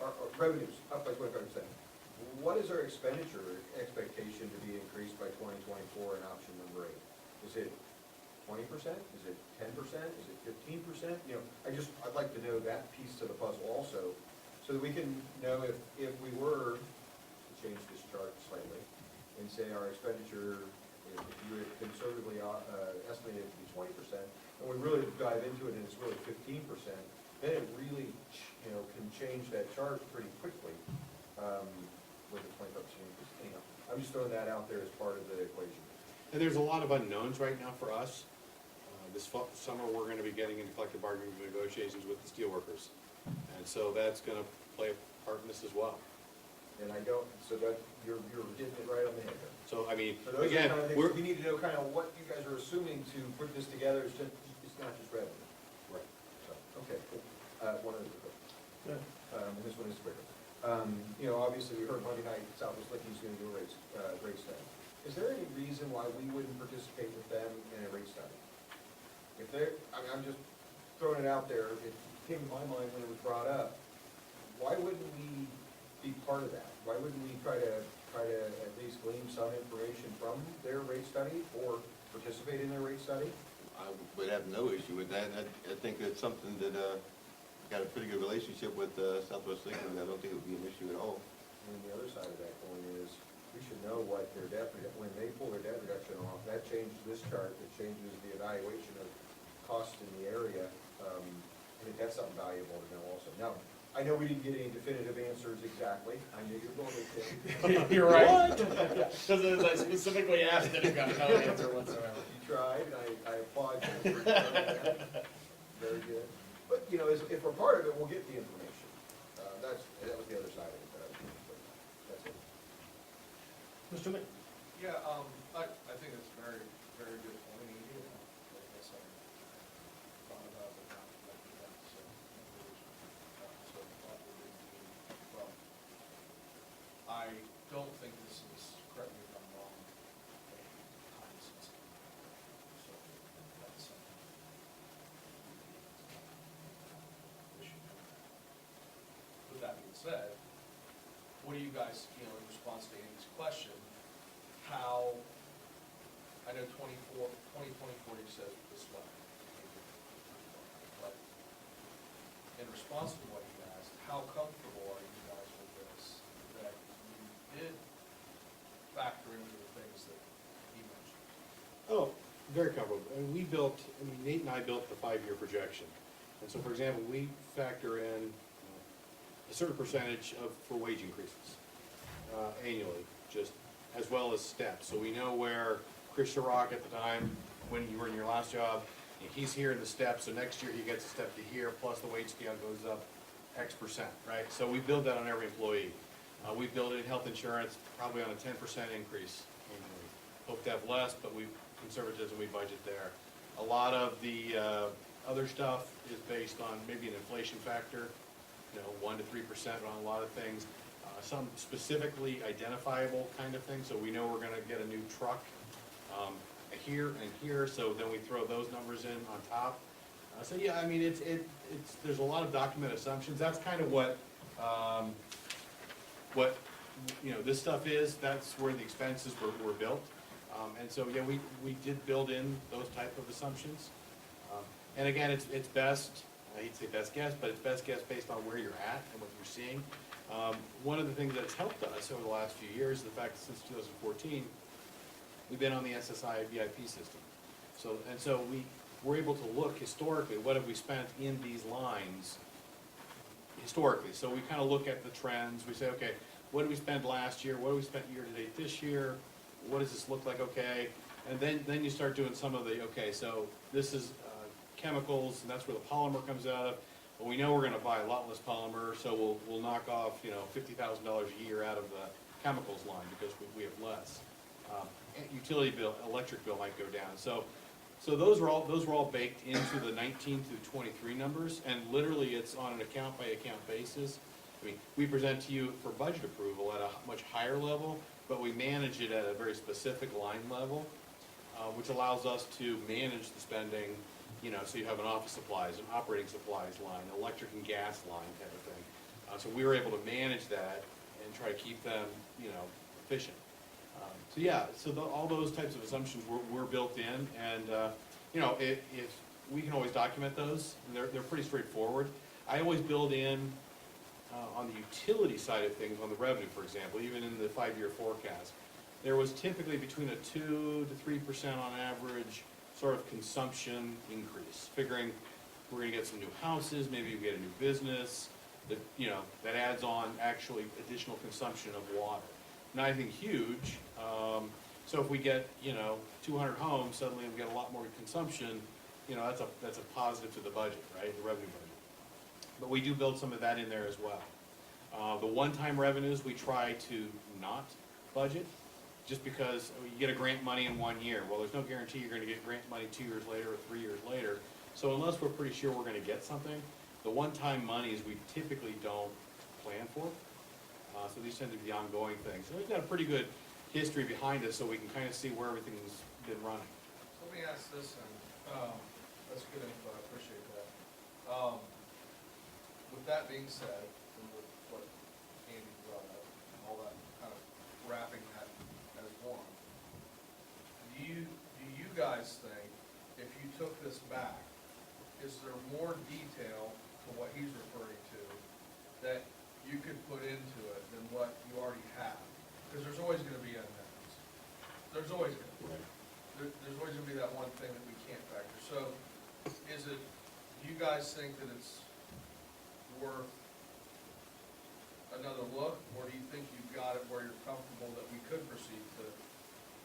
Our revenues up by 25%. What is our expenditure expectation to be increased by 2024 in option number 8? Is it 20%? Is it 10%? Is it 15%? You know, I'd like to know that piece to the puzzle also, so that we can know if we were to change this chart slightly and say our expenditure, if you had conservatively estimated it to be 20%, and we really dive into it and it's really 15%, then it really, can change that chart pretty quickly, with a 25% increase. Anyhow, I'm just throwing that out there as part of the equation. And there's a lot of unknowns right now for us. This summer, we're gonna be getting into collective bargaining negotiations with the steelworkers. And so that's gonna play a part in this as well. And so that, you're getting it right on the head there. So, I mean, So those are the again, kind of things, we're. we need to know kind of what you guys are assuming to put this together, it's not just revenue. Right. So, okay, cool. One other quick, Yeah. and this one is quicker. Obviously, we heard Monday night, Southwest Lickey's gonna do a rate study. Is there any reason why we wouldn't participate with them in a rate study? If I'm just throwing it out there, it came to my mind when it was brought up, why wouldn't we be part of that? Why wouldn't we try to at least glean some information from their rate study or participate in their rate study? I would have no issue with that. I think that's something that, got a pretty good relationship with Southwest Lincoln. I don't think it would be an issue at all. And the other side of that coin is, we should know what their when they pull their debt reduction off, that changes this chart, it changes the evaluation of costs in the area. I think that's something valuable to know also. Now, I know we didn't get any definitive answers exactly. I knew you were going to. You're right. Because I specifically asked and it got no answer whatsoever. You tried, and I applaud you for doing that. Very good. But, if we're part of it, we'll get the information. That was the other side of it, but that's it. Mr. Lee? Yeah, I think it's a very, very good point. I guess I thought about it, not like that, so thought we didn't do well. I don't think this is, correct me if I'm wrong, time sensitive. So that's something we should know. With that being said, what do you guys, in response to Andy's question, how, I know 2024 says this way, but in response to what he asked, how comfortable are you guys with this, that you did factor into the things that he mentioned? Oh, very comfortable. And Nate and I built the 5-year projection. And so, for example, we factor in a certain percentage for wage increases annually, just as well as steps. So we know where Chris Sharrock at the time, when you were in your last job, he's here in the steps, so next year he gets a step to here, plus the wage scale goes up X%, right? So we build that on every employee. We build it in health insurance, probably on a 10% increase annually. Hope to have less, but conservatism, we budget there. A lot of the other stuff is based on maybe an inflation factor, 1 to 3% on a lot of things. Some specifically identifiable kind of things, so we know we're gonna get a new truck here and here, so then we throw those numbers in on top. So yeah, I mean, it's there's a lot of document assumptions. That's kind of what this stuff is. That's where the expenses were built. And so, yeah, we did build in those type of assumptions. And again, it's best, I hate to say best guess, but it's best guess based on where you're at and what you're seeing. One of the things that's helped us over the last few years is the fact that since 2014, we've been on the SSI VIP system. So we're able to look historically, what have we spent in these lines historically? So we kind of look at the trends. We say, okay, what did we spend last year? What did we spend year to date this year? What does this look like? Okay. And then you start doing some of the, okay, so this is chemicals, and that's where the polymer comes out of. Well, we know we're gonna buy a lot less polymer, so we'll knock off, $50,000 a year out of the chemicals line because we have less. Utility bill, electric bill might go down. So those were all baked into the 19 through 23 numbers, and literally it's on an account by account basis. I mean, we present to you for budget approval at a much higher level, but we manage it at a very specific line level, which allows us to manage the spending. So you have an office supplies, an operating supplies line, electric and gas line type of thing. So we were able to manage that and try to keep them, efficient. So yeah, so all those types of assumptions were built in, and, you know, if, we can always document those, and they're pretty straightforward. I always build in, on the utility side of things, on the revenue, for example, even in the 5-year forecast, there was typically between a 2 to 3% on average sort of consumption increase, figuring we're gonna get some new houses, maybe we get a new business, that, you know, that adds on actually additional consumption of water. Nothing huge, so if we get, you know, 200 homes, suddenly we get a lot more consumption, you know, that's a positive to the budget, right, the revenue budget. But we do build some of that in there as well. The one-time revenues, we try to not budget, just because you get a grant money in 1 year. Well, there's no guarantee you're gonna get grant money 2 years later or 3 years later. So unless we're pretty sure we're gonna get something, the one-time monies we typically don't plan for. So these tend to be the ongoing things. So we've got a pretty good history behind us, so we can kind of see where everything's been running. So let me ask this, and, that's good info, I appreciate that. With that being said, and with what Andy brought up, and all that, kind of wrapping that as one, do you guys think, if you took this back, is there more detail to what he's referring to that you could put into it than what you already have? Because there's always gonna be unknowns. There's always gonna be. There's always gonna be that one thing that we can't factor. So, is it, do you guys think that it's worth another look, or do you think you've got it where you're comfortable that we could proceed to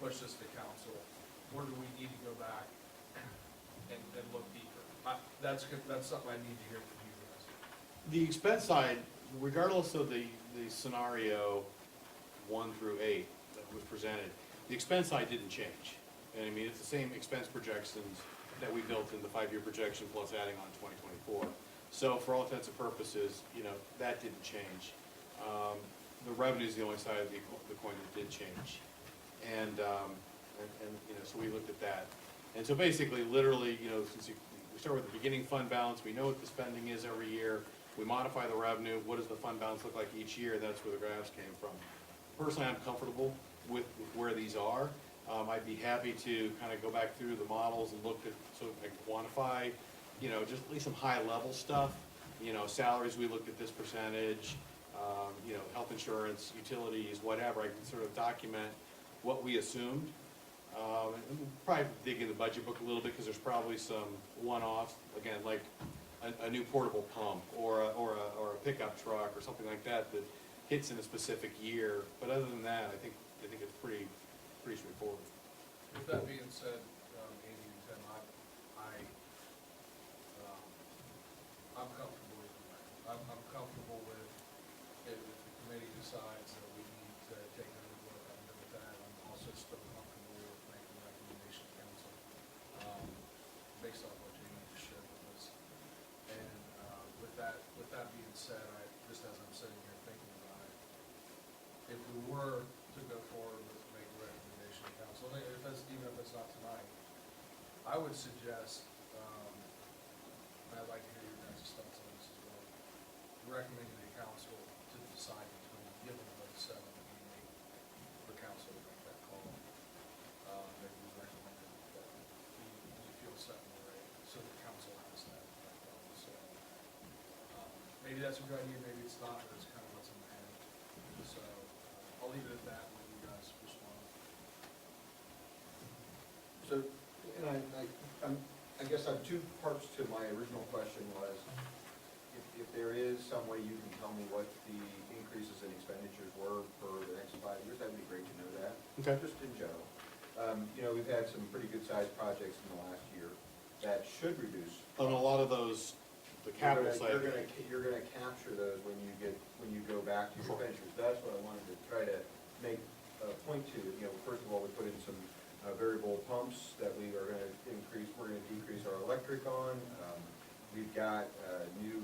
push this to council? Or do we need to go back and look deeper? That's something I need to hear from you guys. The expense side, regardless of the scenario 1 through 8 that was presented, the expense side didn't change. And I mean, it's the same expense projections that we built in the 5-year projection plus adding on 2024. So for all intents and purposes, you know, that didn't change. The revenue is the only side of the coin that did change. And you know, so we looked at that. And so basically, literally, you know, since we start with the beginning fund balance, we know what the spending is every year. We modify the revenue, what does the fund balance look like each year? That's where the graphs came from. Personally, I'm comfortable with where these are. I'd be happy to kind of go back through the models and look at, so I can quantify, you know, just at least some high-level stuff. You know, salaries, we looked at this percentage, you know, health insurance, utilities, whatever. I can sort of document what we assumed. And we'll probably dig in the budget book a little bit, because there's probably some one-offs, again, like a new portable pump or a pickup truck or something like that that hits in a specific year. But other than that, I think it's pretty straightforward. With that being said, Andy and Tim, I'm comfortable with that. I'm comfortable with if the committee decides that we need to take another look, I'm good with that. I'm also still comfortable with making a recommendation to council, based on what Jamie just shared with us. And, with that being said, just as I'm sitting here thinking about it, if we were to go forward with make a recommendation to council, even if it's not tonight, I would suggest, and I'd like to hear your guys' thoughts on this as well, recommending to council to decide between giving them 7 and 8 for council to make that call. Maybe we recommend that we feel 7 or 8, so the council has that call. So, maybe that's a good idea, maybe it's not, but it's kind of what's in my head. So, I'll leave it at that, and let you guys respond. So, and I guess I have 2 parts to my original question was, if there is some way you can tell me what the increases in expenditures were for the next 5 years, that'd be great to know that. Okay. Just in general. You know, we've had some pretty good sized projects in the last year that should reduce. On a lot of those, the capital side. You're gonna capture those when you go back to your expenditures. That's what I wanted to try to make a point to. You know, first of all, we put in some variable pumps that we are gonna increase, we're gonna decrease our electric on. We've got new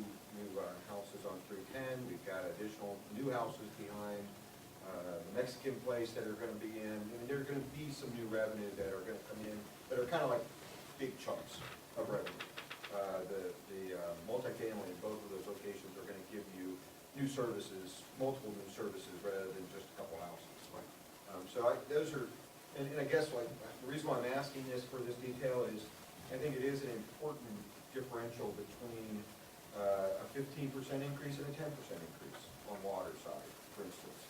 houses on 310, we've got additional new houses behind the Mexican place that are gonna be in. I mean, there are gonna be some new revenue that are gonna come in, that are kind of like big chunks of revenue. The multifamily in both of those locations are gonna give you new services, multiple new services, rather than just a couple houses. Those are, and I guess like, the reason why I'm asking this for this detail is, I think it is an important differential between a 15% increase and a 10% increase on water side, for instance,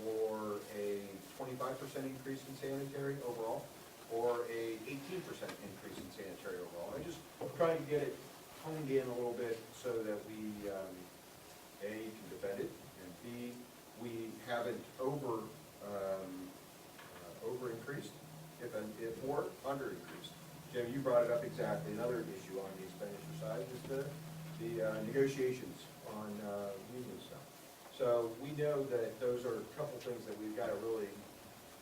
or a 25% increase in sanitary overall, or a 18% increase in sanitary overall. I'm trying to get it honed in a little bit so that we, A, can defend it, and B, we haven't over increased, or under increased. Jim, you brought it up exactly. Another issue on the expenditure side is the negotiations on union stuff. So we know that those are a couple things that we've got to really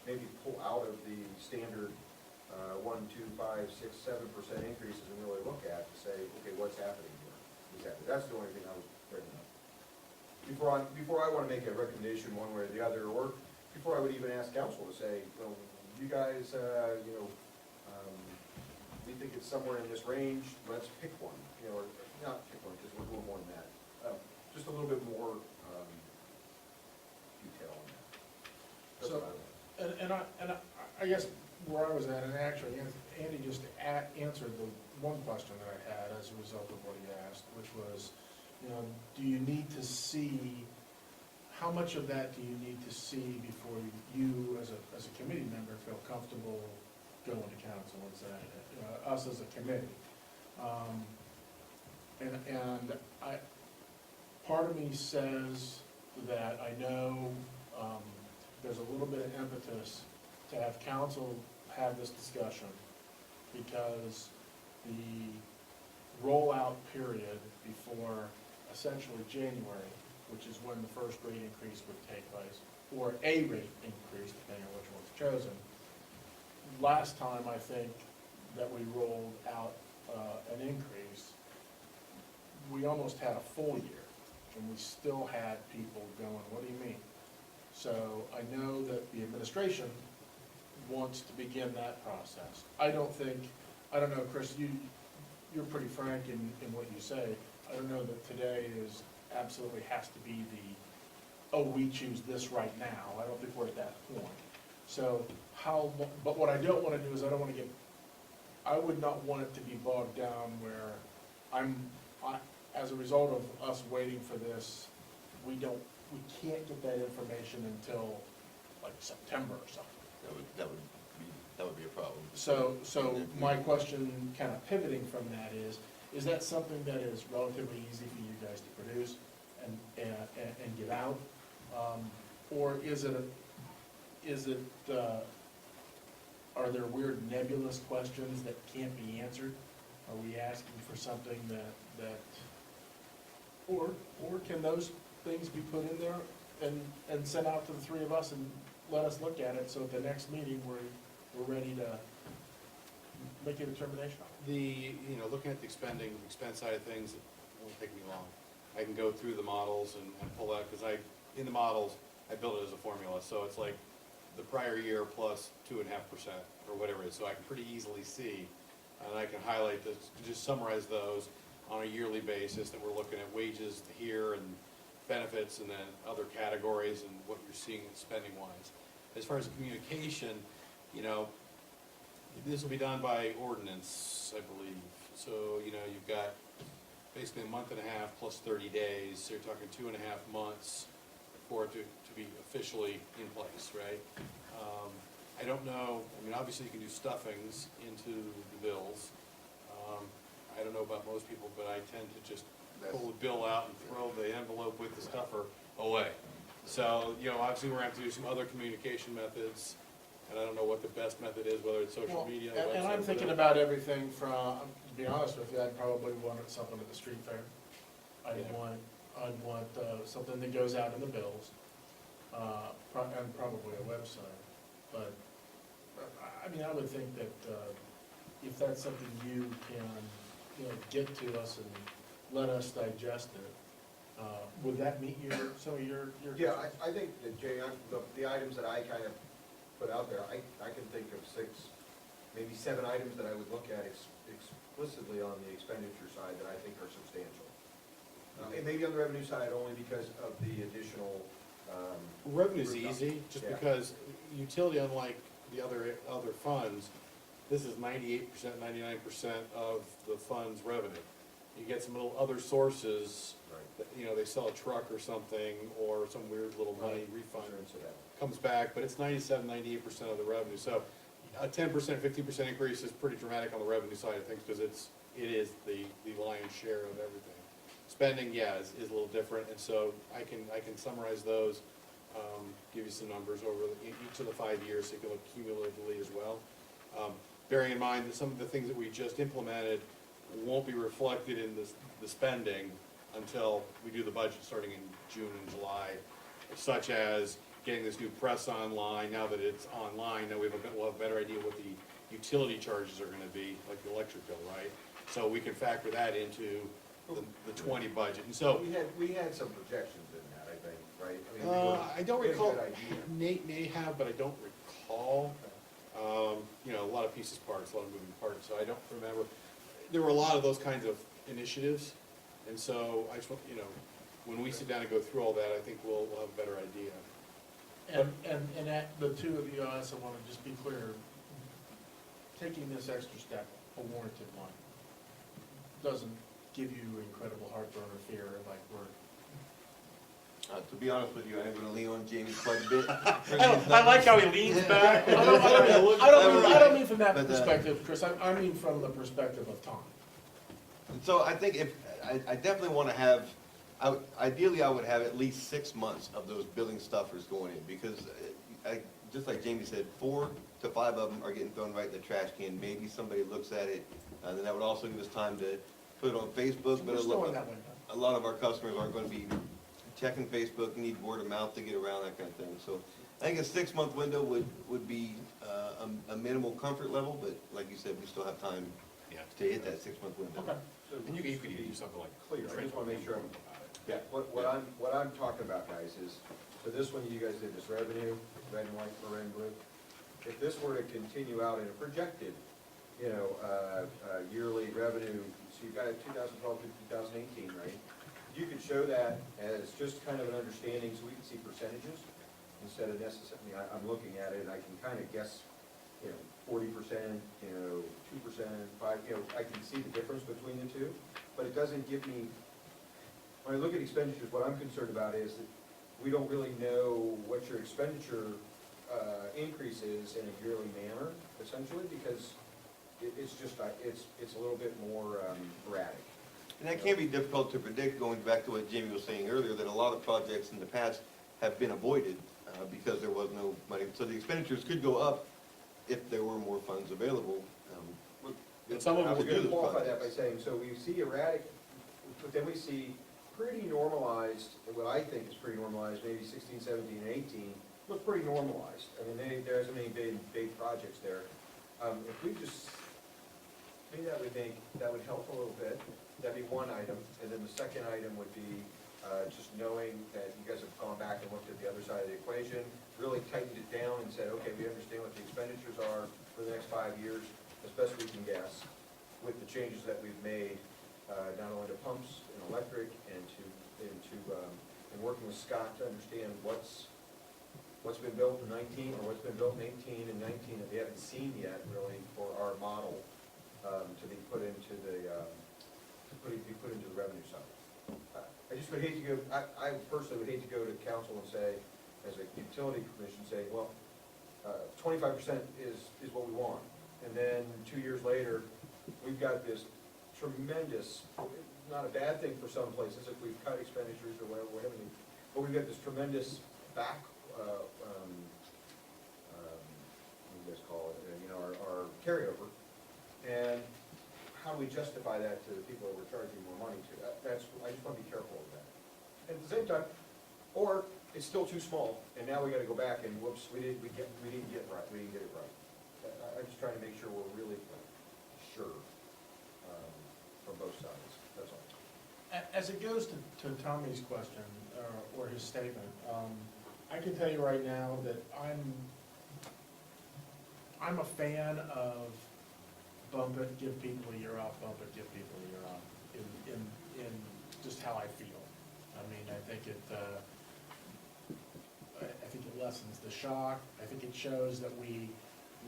maybe pull out of the standard 1, 2, 5, 6, 7% increases and really look at to say, okay, what's happening here? Exactly. That's the only thing I was bringing up. Before I want to make a recommendation one way or the other, or before I would even ask council to say, well, you guys, we think it's somewhere in this range, let's pick one, or not pick one, because we're a little more than that. Just a little bit more detail on that. That's So, what I want. and I guess where I was at, and actually Andy just answered the one question that I had as a result of what he asked, which was, do you need to see, how much of that do you need to see before you, as a committee member, feel comfortable going to council and saying, us as a committee? And part of me says that I know there's a little bit of impetus to have council have this discussion, because the rollout period before essentially January, which is when the first rate increase would take place, or a rate increase, depending on which one's chosen. Last time, I think, that we rolled out an increase, we almost had a full year, and we still had people going, what do you mean? So I know that the administration wants to begin that process. I don't know, Chris, you're pretty frank in what you say. I don't know that today absolutely has to be we choose this right now. I don't think we're at that point. So but what I don't want to do is I would not want it to be bogged down where as a result of us waiting for this, we can't get that information until like September or something. That would be a problem. So my question, kind of pivoting from that is that something that is relatively easy for you guys to produce and get out? Or are there weird nebulous questions that can't be answered? Are we asking for something or can those things be put in there and sent out to the three of us and let us look at it, so at the next meeting, we're ready to make a determination on it? Looking at the expense side of things, it won't take me long. I can go through the models and pull out, because in the models, I built it as a formula, so it's like the prior year plus 2.5% or whatever it is, so I can pretty easily see, and I can highlight this, just summarize those on a yearly basis, that we're looking at wages here and benefits and then other categories and what you're seeing spending wise. As far as communication, this will be done by ordinance, I believe. So, you've got basically a month and a half plus 30 days, so you're talking 2.5 months for it to be officially in place, right? I don't know, obviously you can do stuffings into the bills. I don't know about most people, but I tend to just pull the bill out and throw the envelope with the stuffer away. So, obviously we're going to have to do some other communication methods, and I don't know what the best method is, whether it's social media. And I'm thinking about everything from, to be honest with you, I'd probably want something at the street fair. I'd want something that goes out in the bills, and probably a website. But, I would think that if that's something you can, get to us and let us digest it, would that meet some of your? Yeah, I think that, Jay, the items that I kind of put out there, I can think of 6, maybe 7 items that I would look at explicitly on the expenditure side that I think are substantial. And maybe on the revenue side only because of the additional Revenue's easy, just Yeah. because utility, unlike the other funds, this is 98%, 99% of the fund's revenue. You get some little other sources, Right. that, you know, they sell a truck or something, or some weird little money refund Insurance of that. comes back, but it's 97, 98% of the revenue. So a 10%, 15% increase is pretty dramatic on the revenue side of things, because it is the lion's share of everything. Spending, yeah, is a little different, and so I can summarize those, give you some numbers over each of the 5 years, so you can look cumulatively as well. Bearing in mind that some of the things that we just implemented won't be reflected in the spending until we do the budget starting in June and July, such as getting this new press online. Now that it's online, now we'll have a better idea what the utility charges are gonna be, like the electric bill, right? So we can factor that into the 20 budget, and so. We had some projections in that, I think, right? I mean, I don't we had a recall, good idea. Nate may have, but I don't recall. You know, a lot of pieces, parts, a lot of moving parts, so I don't remember. There were a lot of those kinds of initiatives, and so I just, you know, when we sit down and go through all that, I think we'll have a better idea. And at the two of you, I also want to just be clear, taking this extra step, a warranted one, doesn't give you incredible heartburn or fear, like we're. To be honest with you, I'm gonna lean on Jamie quite a bit. I like how he leans back. I don't mean from that But, perspective, Chris, I mean from the perspective of Tom. So I think I definitely wanna have, ideally I would have at least 6 months of those billing stuffers going in, because just like Jamie said, 4 to 5 of them are getting thrown right in the trash can. Maybe somebody looks at it, and then that would also give us time to put it on Facebook, but We're still in that window. a lot of our customers aren't gonna be checking Facebook, need word of mouth to get around, that kind of thing. So I think a 6-month window would be a minimal comfort level, but like you said, we still have time Yeah. to hit that 6-month window. Okay. And you could do something like. Clear, I just wanna make sure what I'm talking about, guys, is, so this one, you guys did this revenue, red and white or red and blue. If this were to continue out in a projected, yearly revenue, so you've got a 2012 to 2018, right? You could show that as just kind of an understanding, so we can see percentages, instead of necessarily, I'm looking at it, and I can kind of guess, 40%, 2%, 5%, I can see the difference between the two, but it doesn't give me, when I look at expenditures, what I'm concerned about is that we don't really know what your expenditure increase is in a yearly manner, essentially, because it's just, it's a little bit more erratic. And that can be difficult to predict, going back to what Jamie was saying earlier, that a lot of projects in the past have been avoided because there was no money. So the expenditures could go up if there were more funds available. And some of I them was were gonna good. qualify that by saying, so we see erratic, but then we see pretty normalized, what I think is pretty normalized, maybe 16, 17, and 18, look pretty normalized. I mean, there isn't any big projects there. If we just, maybe that would help a little bit. That'd be one item, and then the second item would be just knowing that you guys have gone back and looked at the other side of the equation, really tightened it down and said, okay, we understand what the expenditures are for the next 5 years, as best we can guess, with the changes that we've made, not only to pumps and electric, and working with Scott to understand what's been built in 19, or what's been built in 18 and 19 that we haven't seen yet, really, for our model to be put into the revenue side. I just would hate to go, I personally would hate to go to council and say, as a utility commission, say, well, 25% is what we want. And then 2 years later, we've got this tremendous, not a bad thing for some places if we've cut expenditures or whatever, but we've got this tremendous what do you guys call it, our carryover. And how do we justify that to the people that we're charging more money to? I just want to be careful of that. And at the same time, or it's still too small, and now we gotta go back and whoops, we didn't get it right. I'm just trying to make sure we're really sure, from both sides, that's all. As it goes to Tommy's question, or his statement, I can tell you right now that I'm a fan of bump it, give people a year off, bump it, give people a year off, in just how I feel. I mean, I think lessens the shock. I think it shows that we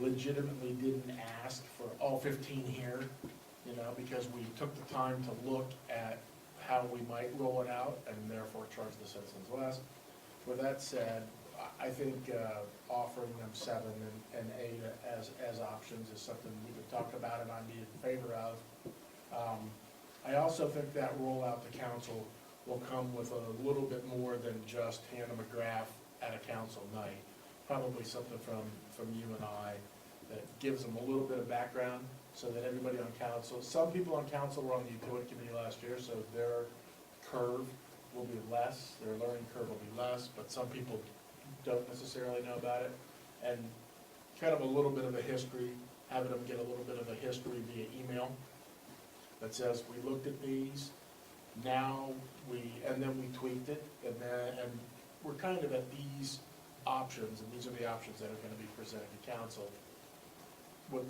legitimately didn't ask for all 15 here, you know, because we took the time to look at how we might roll it out and therefore charge the citizens less. With that said, I think offering them 7 and 8 as options is something we could talk about and I'd be in favor of. I also think that rollout to council will come with a little bit more than just hand them a graph at a council night. Probably something from you and I that gives them a little bit of background so that everybody on council, some people on council were on the utility committee last year, so their curve will be less, their learning curve will be less, but some people don't necessarily know about it. And kind of a little bit of a history, having them get a little bit of a history via email that says, we looked at these, now and then we tweaked it, and we're kind of at these options, and these are the options that are gonna be presented to council with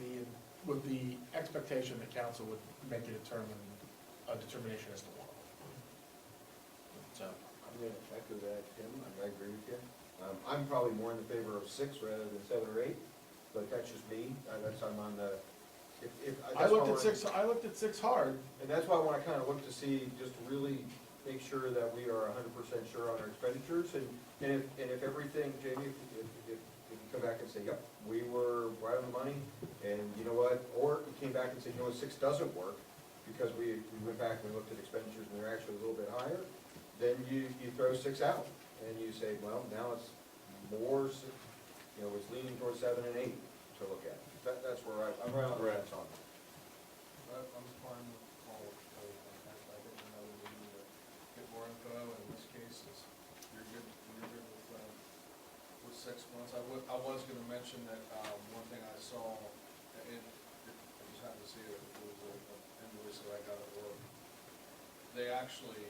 the expectation that council would make a determination as to why. So, I'm gonna echo that, Tim, I agree with you. I'm probably more in the favor of 6 rather than 7 or 8, but that's just me, I'm on the, I looked at 6 hard. And that's why I wanna kinda look to see, just to really make sure that we are 100% sure on our expenditures, and if everything, Jamie, if you come back and say, yep, we were right on the money, and you know what, or you came back and said, you know what, 6 doesn't work, because we went back and we looked at expenditures and they're actually a little bit higher, then you throw 6 out, and you say, well, now it's more, you know, it's leaning towards 7 and 8 to look at. That's where I'm right on the fence on it. I'm fine with all of that. I didn't know we needed to get more info, and in this case, you're good with 6 months. I was gonna mention that, one thing I saw, and I just happened to see it, it was an invoice that I got at work. They actually,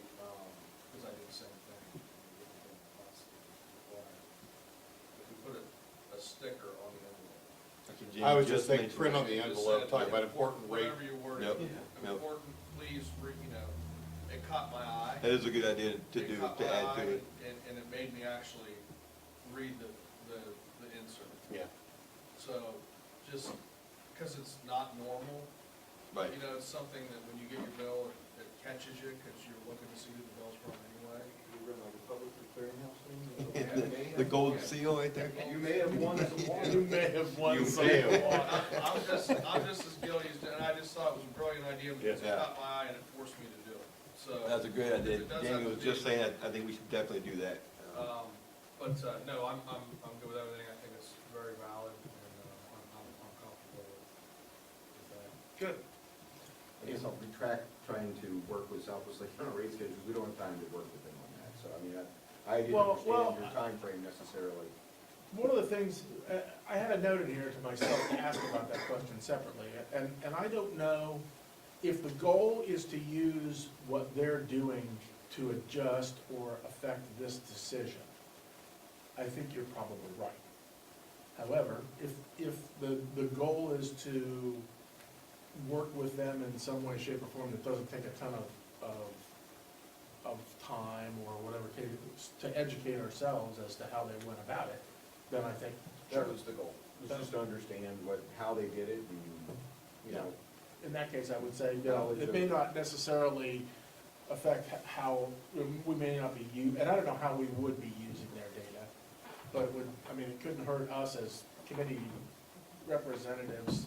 because I did the same thing, if we put a sticker on the envelope, I was just saying, mentioned print on that. the envelope, talking about important rate. whatever you word Yep, it, yep. important, please, you know, it caught my eye. That is a good idea to It do, caught to my add to eye, it. And it made me actually read the insert. Yeah. So, just, because it's not normal, Right. you know, it's something that when you get your bill, it catches you, because you're looking to see who the bill's from anyway. You run like a public clearinghouse The gold seal right there. You may have won some You may have won You some. may have won. I'm just as guilty as, and I just thought it was a brilliant idea, because it Yeah. caught my eye and it forced me to do it, so. That's a good idea. It does Jamie have was to just be- saying, I think we should definitely do that. But, no, I'm good with everything, I think it's very valid, and, I'm comfortable with that. Good. I guess I'll retract trying to work with Southwest Lake on a rate schedule, we don't have time to work with them on that, so I mean, I didn't Well, understand your timeframe necessarily. One of the things, I had a note in here to myself to ask about that question separately, and I don't know if the goal is to use what they're doing to adjust or affect this decision. I think you're probably right. However, if the goal is to work with them in some way, shape, or form that doesn't take a ton of time or whatever, to educate ourselves as to how they went about it, then I think. That was the goal, was just to understand how they did it, and, you know, In that case, I would say, no, it may not necessarily affect how, we may not be and I don't know how we would be using their data, but it would, I mean, it couldn't hurt us as committee representatives,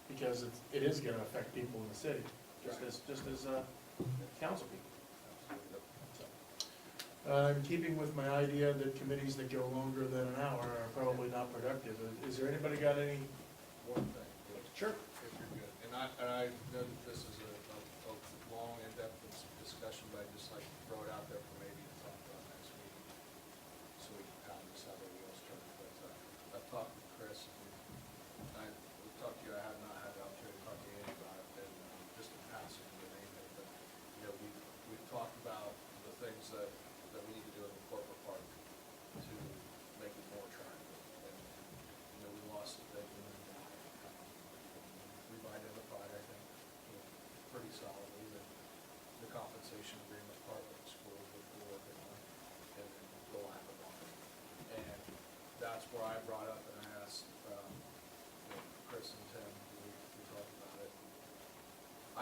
because it is gonna affect people in the city, just as council people. In keeping with my idea that committees that go longer than an hour are probably not productive, is there anybody got any? One thing. Sure. If you're good. And I know that this is a long, in-depth discussion, but I'd just like to throw it out there for maybe to talk about next week, so we can kind of just have our wheels turn. But I've talked with Chris, and we've talked to you, I have not had the opportunity to talk to Andy about it, and just in passing with anything, but, you know, we've talked about the things that we need to do in the corporate park to make it more attractive. And, you know, we lost the big one. We've identified, I think, you know, pretty solidly that the compensation agreement part of the school would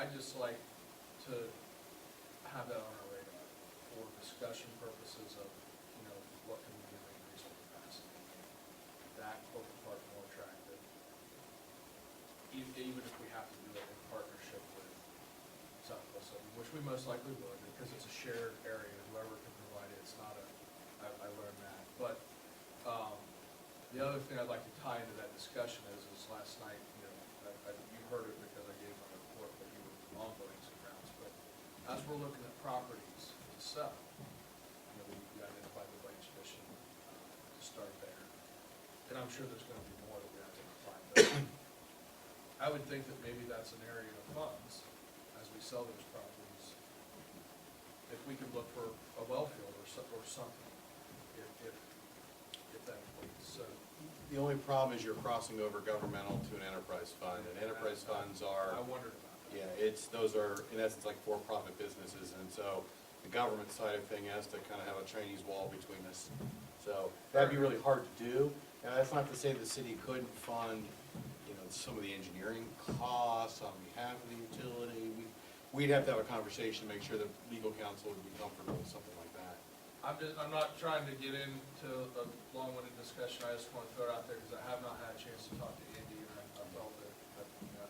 I'd just like to have that on our radar for discussion purposes of, you know, what can we do to increase our capacity? That corporate park more attractive, even if we have to do it in partnership with Southwest Southern, which we most likely would, because it's a shared area, whoever can provide it, it's not a, I learned that. But, the other thing I'd like to tie into that discussion is last night, you know, you heard it because I gave my report, but you were on voting some grounds, but as we're looking at properties to sell, you know, we identified the Lakes Mission, to start there. And I'm sure there's gonna be more that we identify, but I would think that maybe that's an area of funds, as we sell those properties, if we could look for a well field or something, if that equates, so. The only problem is you're crossing over governmental to an enterprise fund, and enterprise funds are, I wondered about that. yeah, those are, in essence, like for-profit businesses, and so the government side of thing has to kind of have a Chinese wall between us. So that'd be really hard to do, and that's not to say the city couldn't fund, you know, some of the engineering costs on behalf of the utility. We'd have to have a conversation to make sure that legal counsel would be comfortable with something like that. I'm not trying to get into a long-winded discussion, I just want to throw it out there, because I have not had a chance to talk to Andy, and I felt that, you know,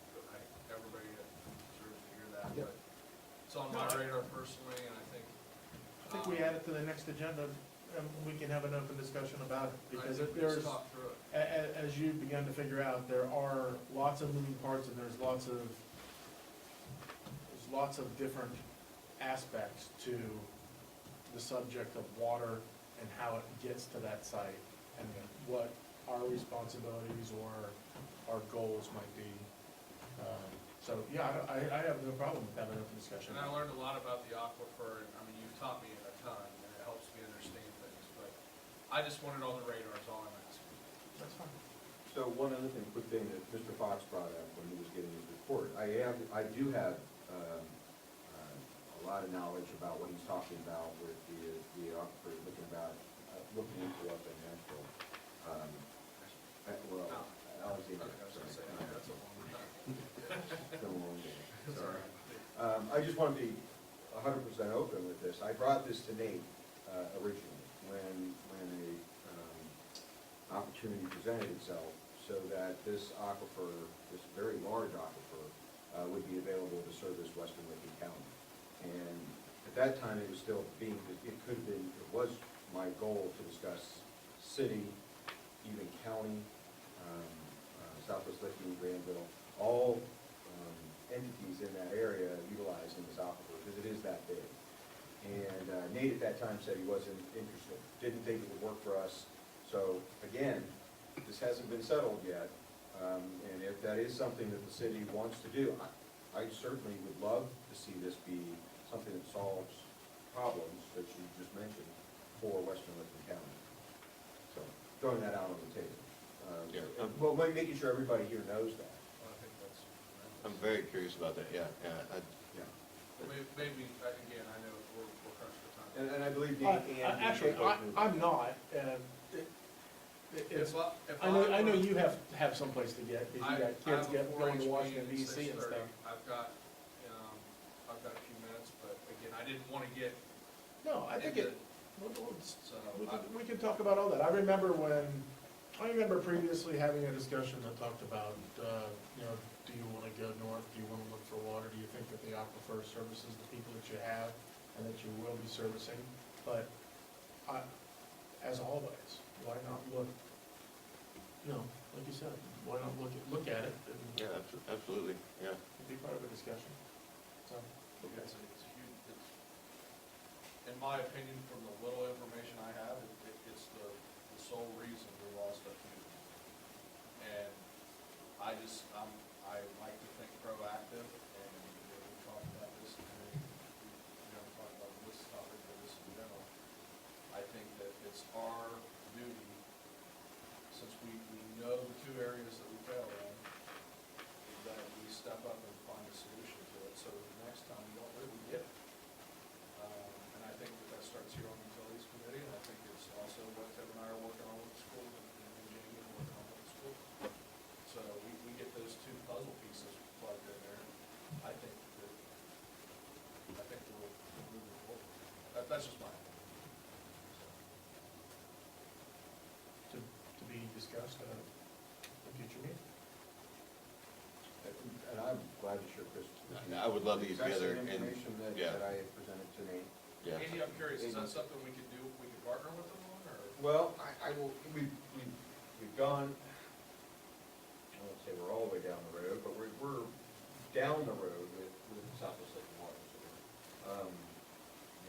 everybody deserves to hear that, Yep. but it's on my radar personally, and I think. I think we add it to the next agenda, and we can have an open discussion about it, because I think we there's, just talk through it. as you began to figure out, there are lots of moving parts, and there's lots of different aspects to the subject of water and how it gets to that site, and what our responsibilities or our goals might be. So, yeah, I have no problem with having an open discussion. And I learned a lot about the aquifer, and, I mean, you've taught me a ton, and it helps me understand things, but I just want it on the radar is all I'm asking. That's fine. So one other thing, quick thing that Mr. Fox brought up when he was giving his report, I do have a lot of knowledge about what he's talking about with the aquifer, looking into up in Nashville. Well, Alexandria, I was gonna say, sorry. that's a longer time. It's been a long day. It's all right. I just want to be 100% open with this. I brought this to Nate originally when a opportunity presented itself, so that this aquifer, this very large aquifer, would be available to service western Lincoln County. And at that time, it was still being, it could have been, it was my goal to discuss city, even county, Southwest Lincoln, Granville, all entities in that area utilizing this aquifer, because it is that big. And Nate at that time said he wasn't interested, didn't think it would work for us. So again, this hasn't been settled yet, and if that is something that the city wants to do, I certainly would love to see this be something that solves problems that you just mentioned for western Lincoln County. So throwing that out on the table. Yeah. Well, making sure everybody here knows that. Well, I think that's. I'm very curious about that, yeah. Yeah. Maybe, again, I know we're crunched for time. And I believe Nate and. Actually, I'm not, If I know you have someplace to get, because you got kids going to Washington meeting DC and 6:30. stuff. I've got a few minutes, but again, I didn't want to get, No, I think it, so, we can talk about all that. I remember previously having a discussion that talked about, you know, do you want to go north, do you want to look for water, do you think that the aquifer services the people that you have and that you will be servicing? But as always, why not look, you know, like you said, why not look at it and Yeah, absolutely, yeah. be part of a discussion? So, it's huge, in my opinion, from the little information I have, it's the sole reason we lost our community. And I like to think proactive, and we talked about this, and we never talked about this topic, but this in general. I think that it's our duty, since we know the two areas that we fail in, that we step up and find a solution to it, so the next time we don't really get it. And I think that starts here on the utilities committee, and I think it's also what Tim and I are working on with the school, and Jamie are working on with the school. So we get those two puzzle pieces plugged in there. I think that that's just my. To be discussed at a future meeting. And I'm glad to share, Chris. with you I would love to get the exact together same and- information that, yeah. that I had presented to Nate. Yeah. Andy, I'm curious, is that something we could do, we could partner with them on, or? Well, I will, we've gone, I won't say we're all the way down the road, but we're down the road with Southwest Lake Water.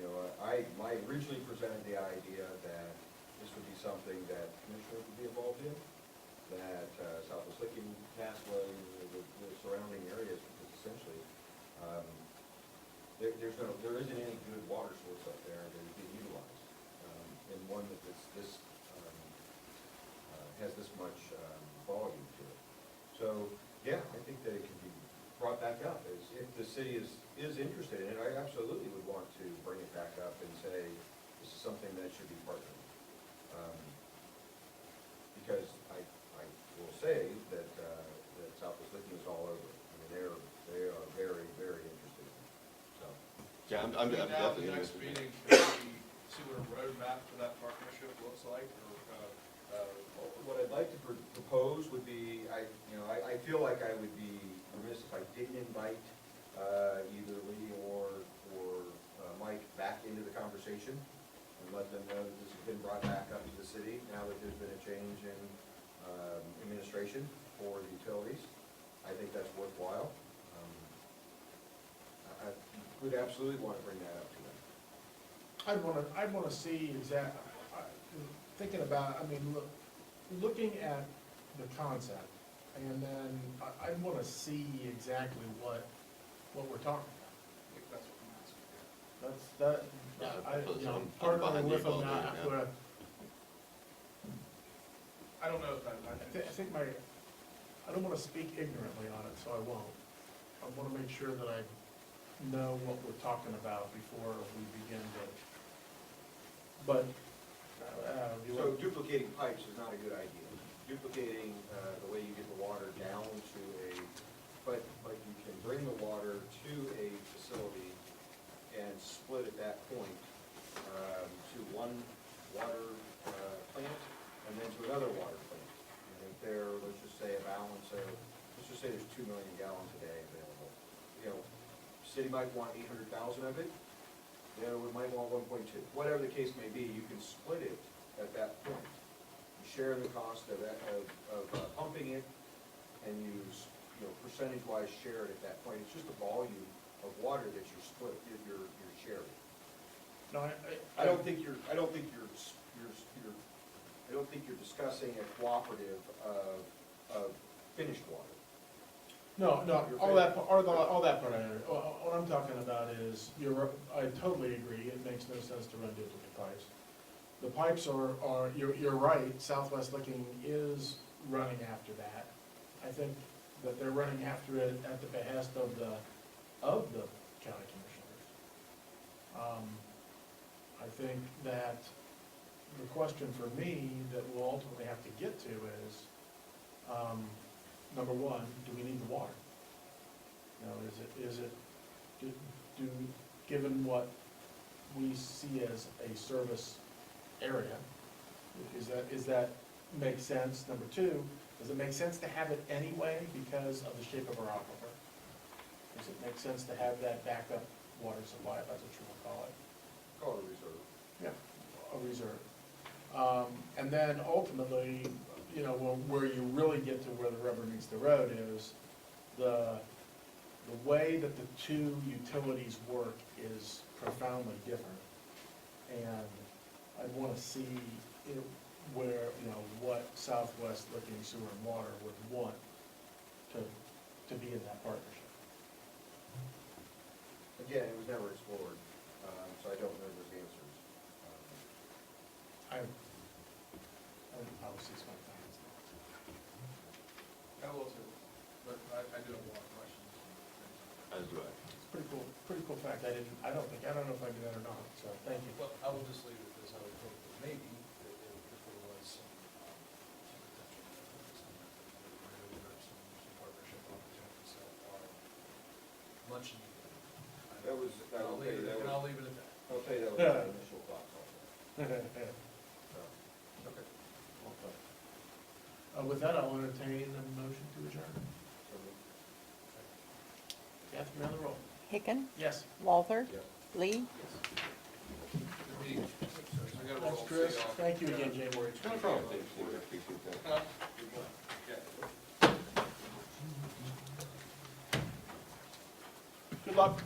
You know, I originally presented the idea that this would be something that commissioners would be involved in, that Southwest Lake and Caswell, the surrounding areas, because essentially, there isn't any good water source up there that is being utilized, and one that has this much volume to it. So, yeah, I think that it can be brought back up. If the city is interested in it, I absolutely would want to bring it back up and say, this is something that should be partnered. Because I will say that Southwest Licking is all over it. I mean, they are very, very interested in it, so. Yeah, I'm Between now and definitely the next interested. meeting, can we see what a roadmap for that partnership looks like, or, What I'd like to propose would be, I feel like I would be remiss if I didn't invite either Lee or Mike back into the conversation and let them know that this has been brought back up to the city now that there's been a change in administration for the utilities. I think that's worthwhile. I would absolutely want to bring that up to them. I'd wanna see thinking about, I mean, looking at the concept, and then I'd wanna see exactly what we're talking I think that's what I'm asking. about. That's, Yeah, I'm partnering behind with you all them day, now, yeah. I don't know if that, I think I don't wanna speak ignorantly on it, so I won't. I wanna make sure that I know what we're talking about before we begin to, but, you So want- duplicating pipes is not a good idea. Duplicating the way you get the water down to but you can bring the water to a facility and split at that point to one water plant and then to another water plant. And if there, let's just say a balance of, let's just say there's 2 million gallons a day available. You know, city might want 800,000 of it, the other one might want 1.2. Whatever the case may be, you can split it at that point. You share the cost of pumping it, and you percentage-wise share it at that point. It's just a volume of water that you're sharing. No, I don't think you're discussing a cooperative of finished water. No, all that part, I know. What I'm talking about is, I totally agree, it makes no sense to run duplicate pipes. The pipes are, you're right, Southwest Licking is running after that. I think that they're running after it at the behest of the county commissioners. I think that the question for me that we'll ultimately have to get to is, number one, do we need the water? You know, is it, given what we see as a service area, is that make sense? Number two, does it make sense to have it anyway because of the shape of our aquifer? Does it make sense to have that backup water supply, if that's what you want to call it? Call it a reserve. Yeah, a reserve. And then ultimately, you know, where you really get to where the rubber meets the road is the way that the two utilities work is profoundly different. And I'd want to see where, you know, what Southwest Licking Sewer and Water would want to be in that partnership. Again, it was never explored, so I don't know those answers. I will see some things. I will too, but I do have a lot of questions. As do I. It's pretty cool fact. I don't know if I knew that or not, so thank you. Well, I will just leave it at this, I would hope that maybe, if there was some potential, some partnership opportunities that are much needed. I'll tell you that And I'll leave it at that. I'll tell you, that those are the initial thoughts also. So, okay. With that, I'll entertain a motion to adjourn. Catherine, on the roll. Hicken, Yes. Walther, Yes. Lee, I gotta Thanks, roll. Chris. See y'all. Thank you again, Jamie. No problem. Thanks, Steve. I appreciate that. Huh? Yeah. Good luck.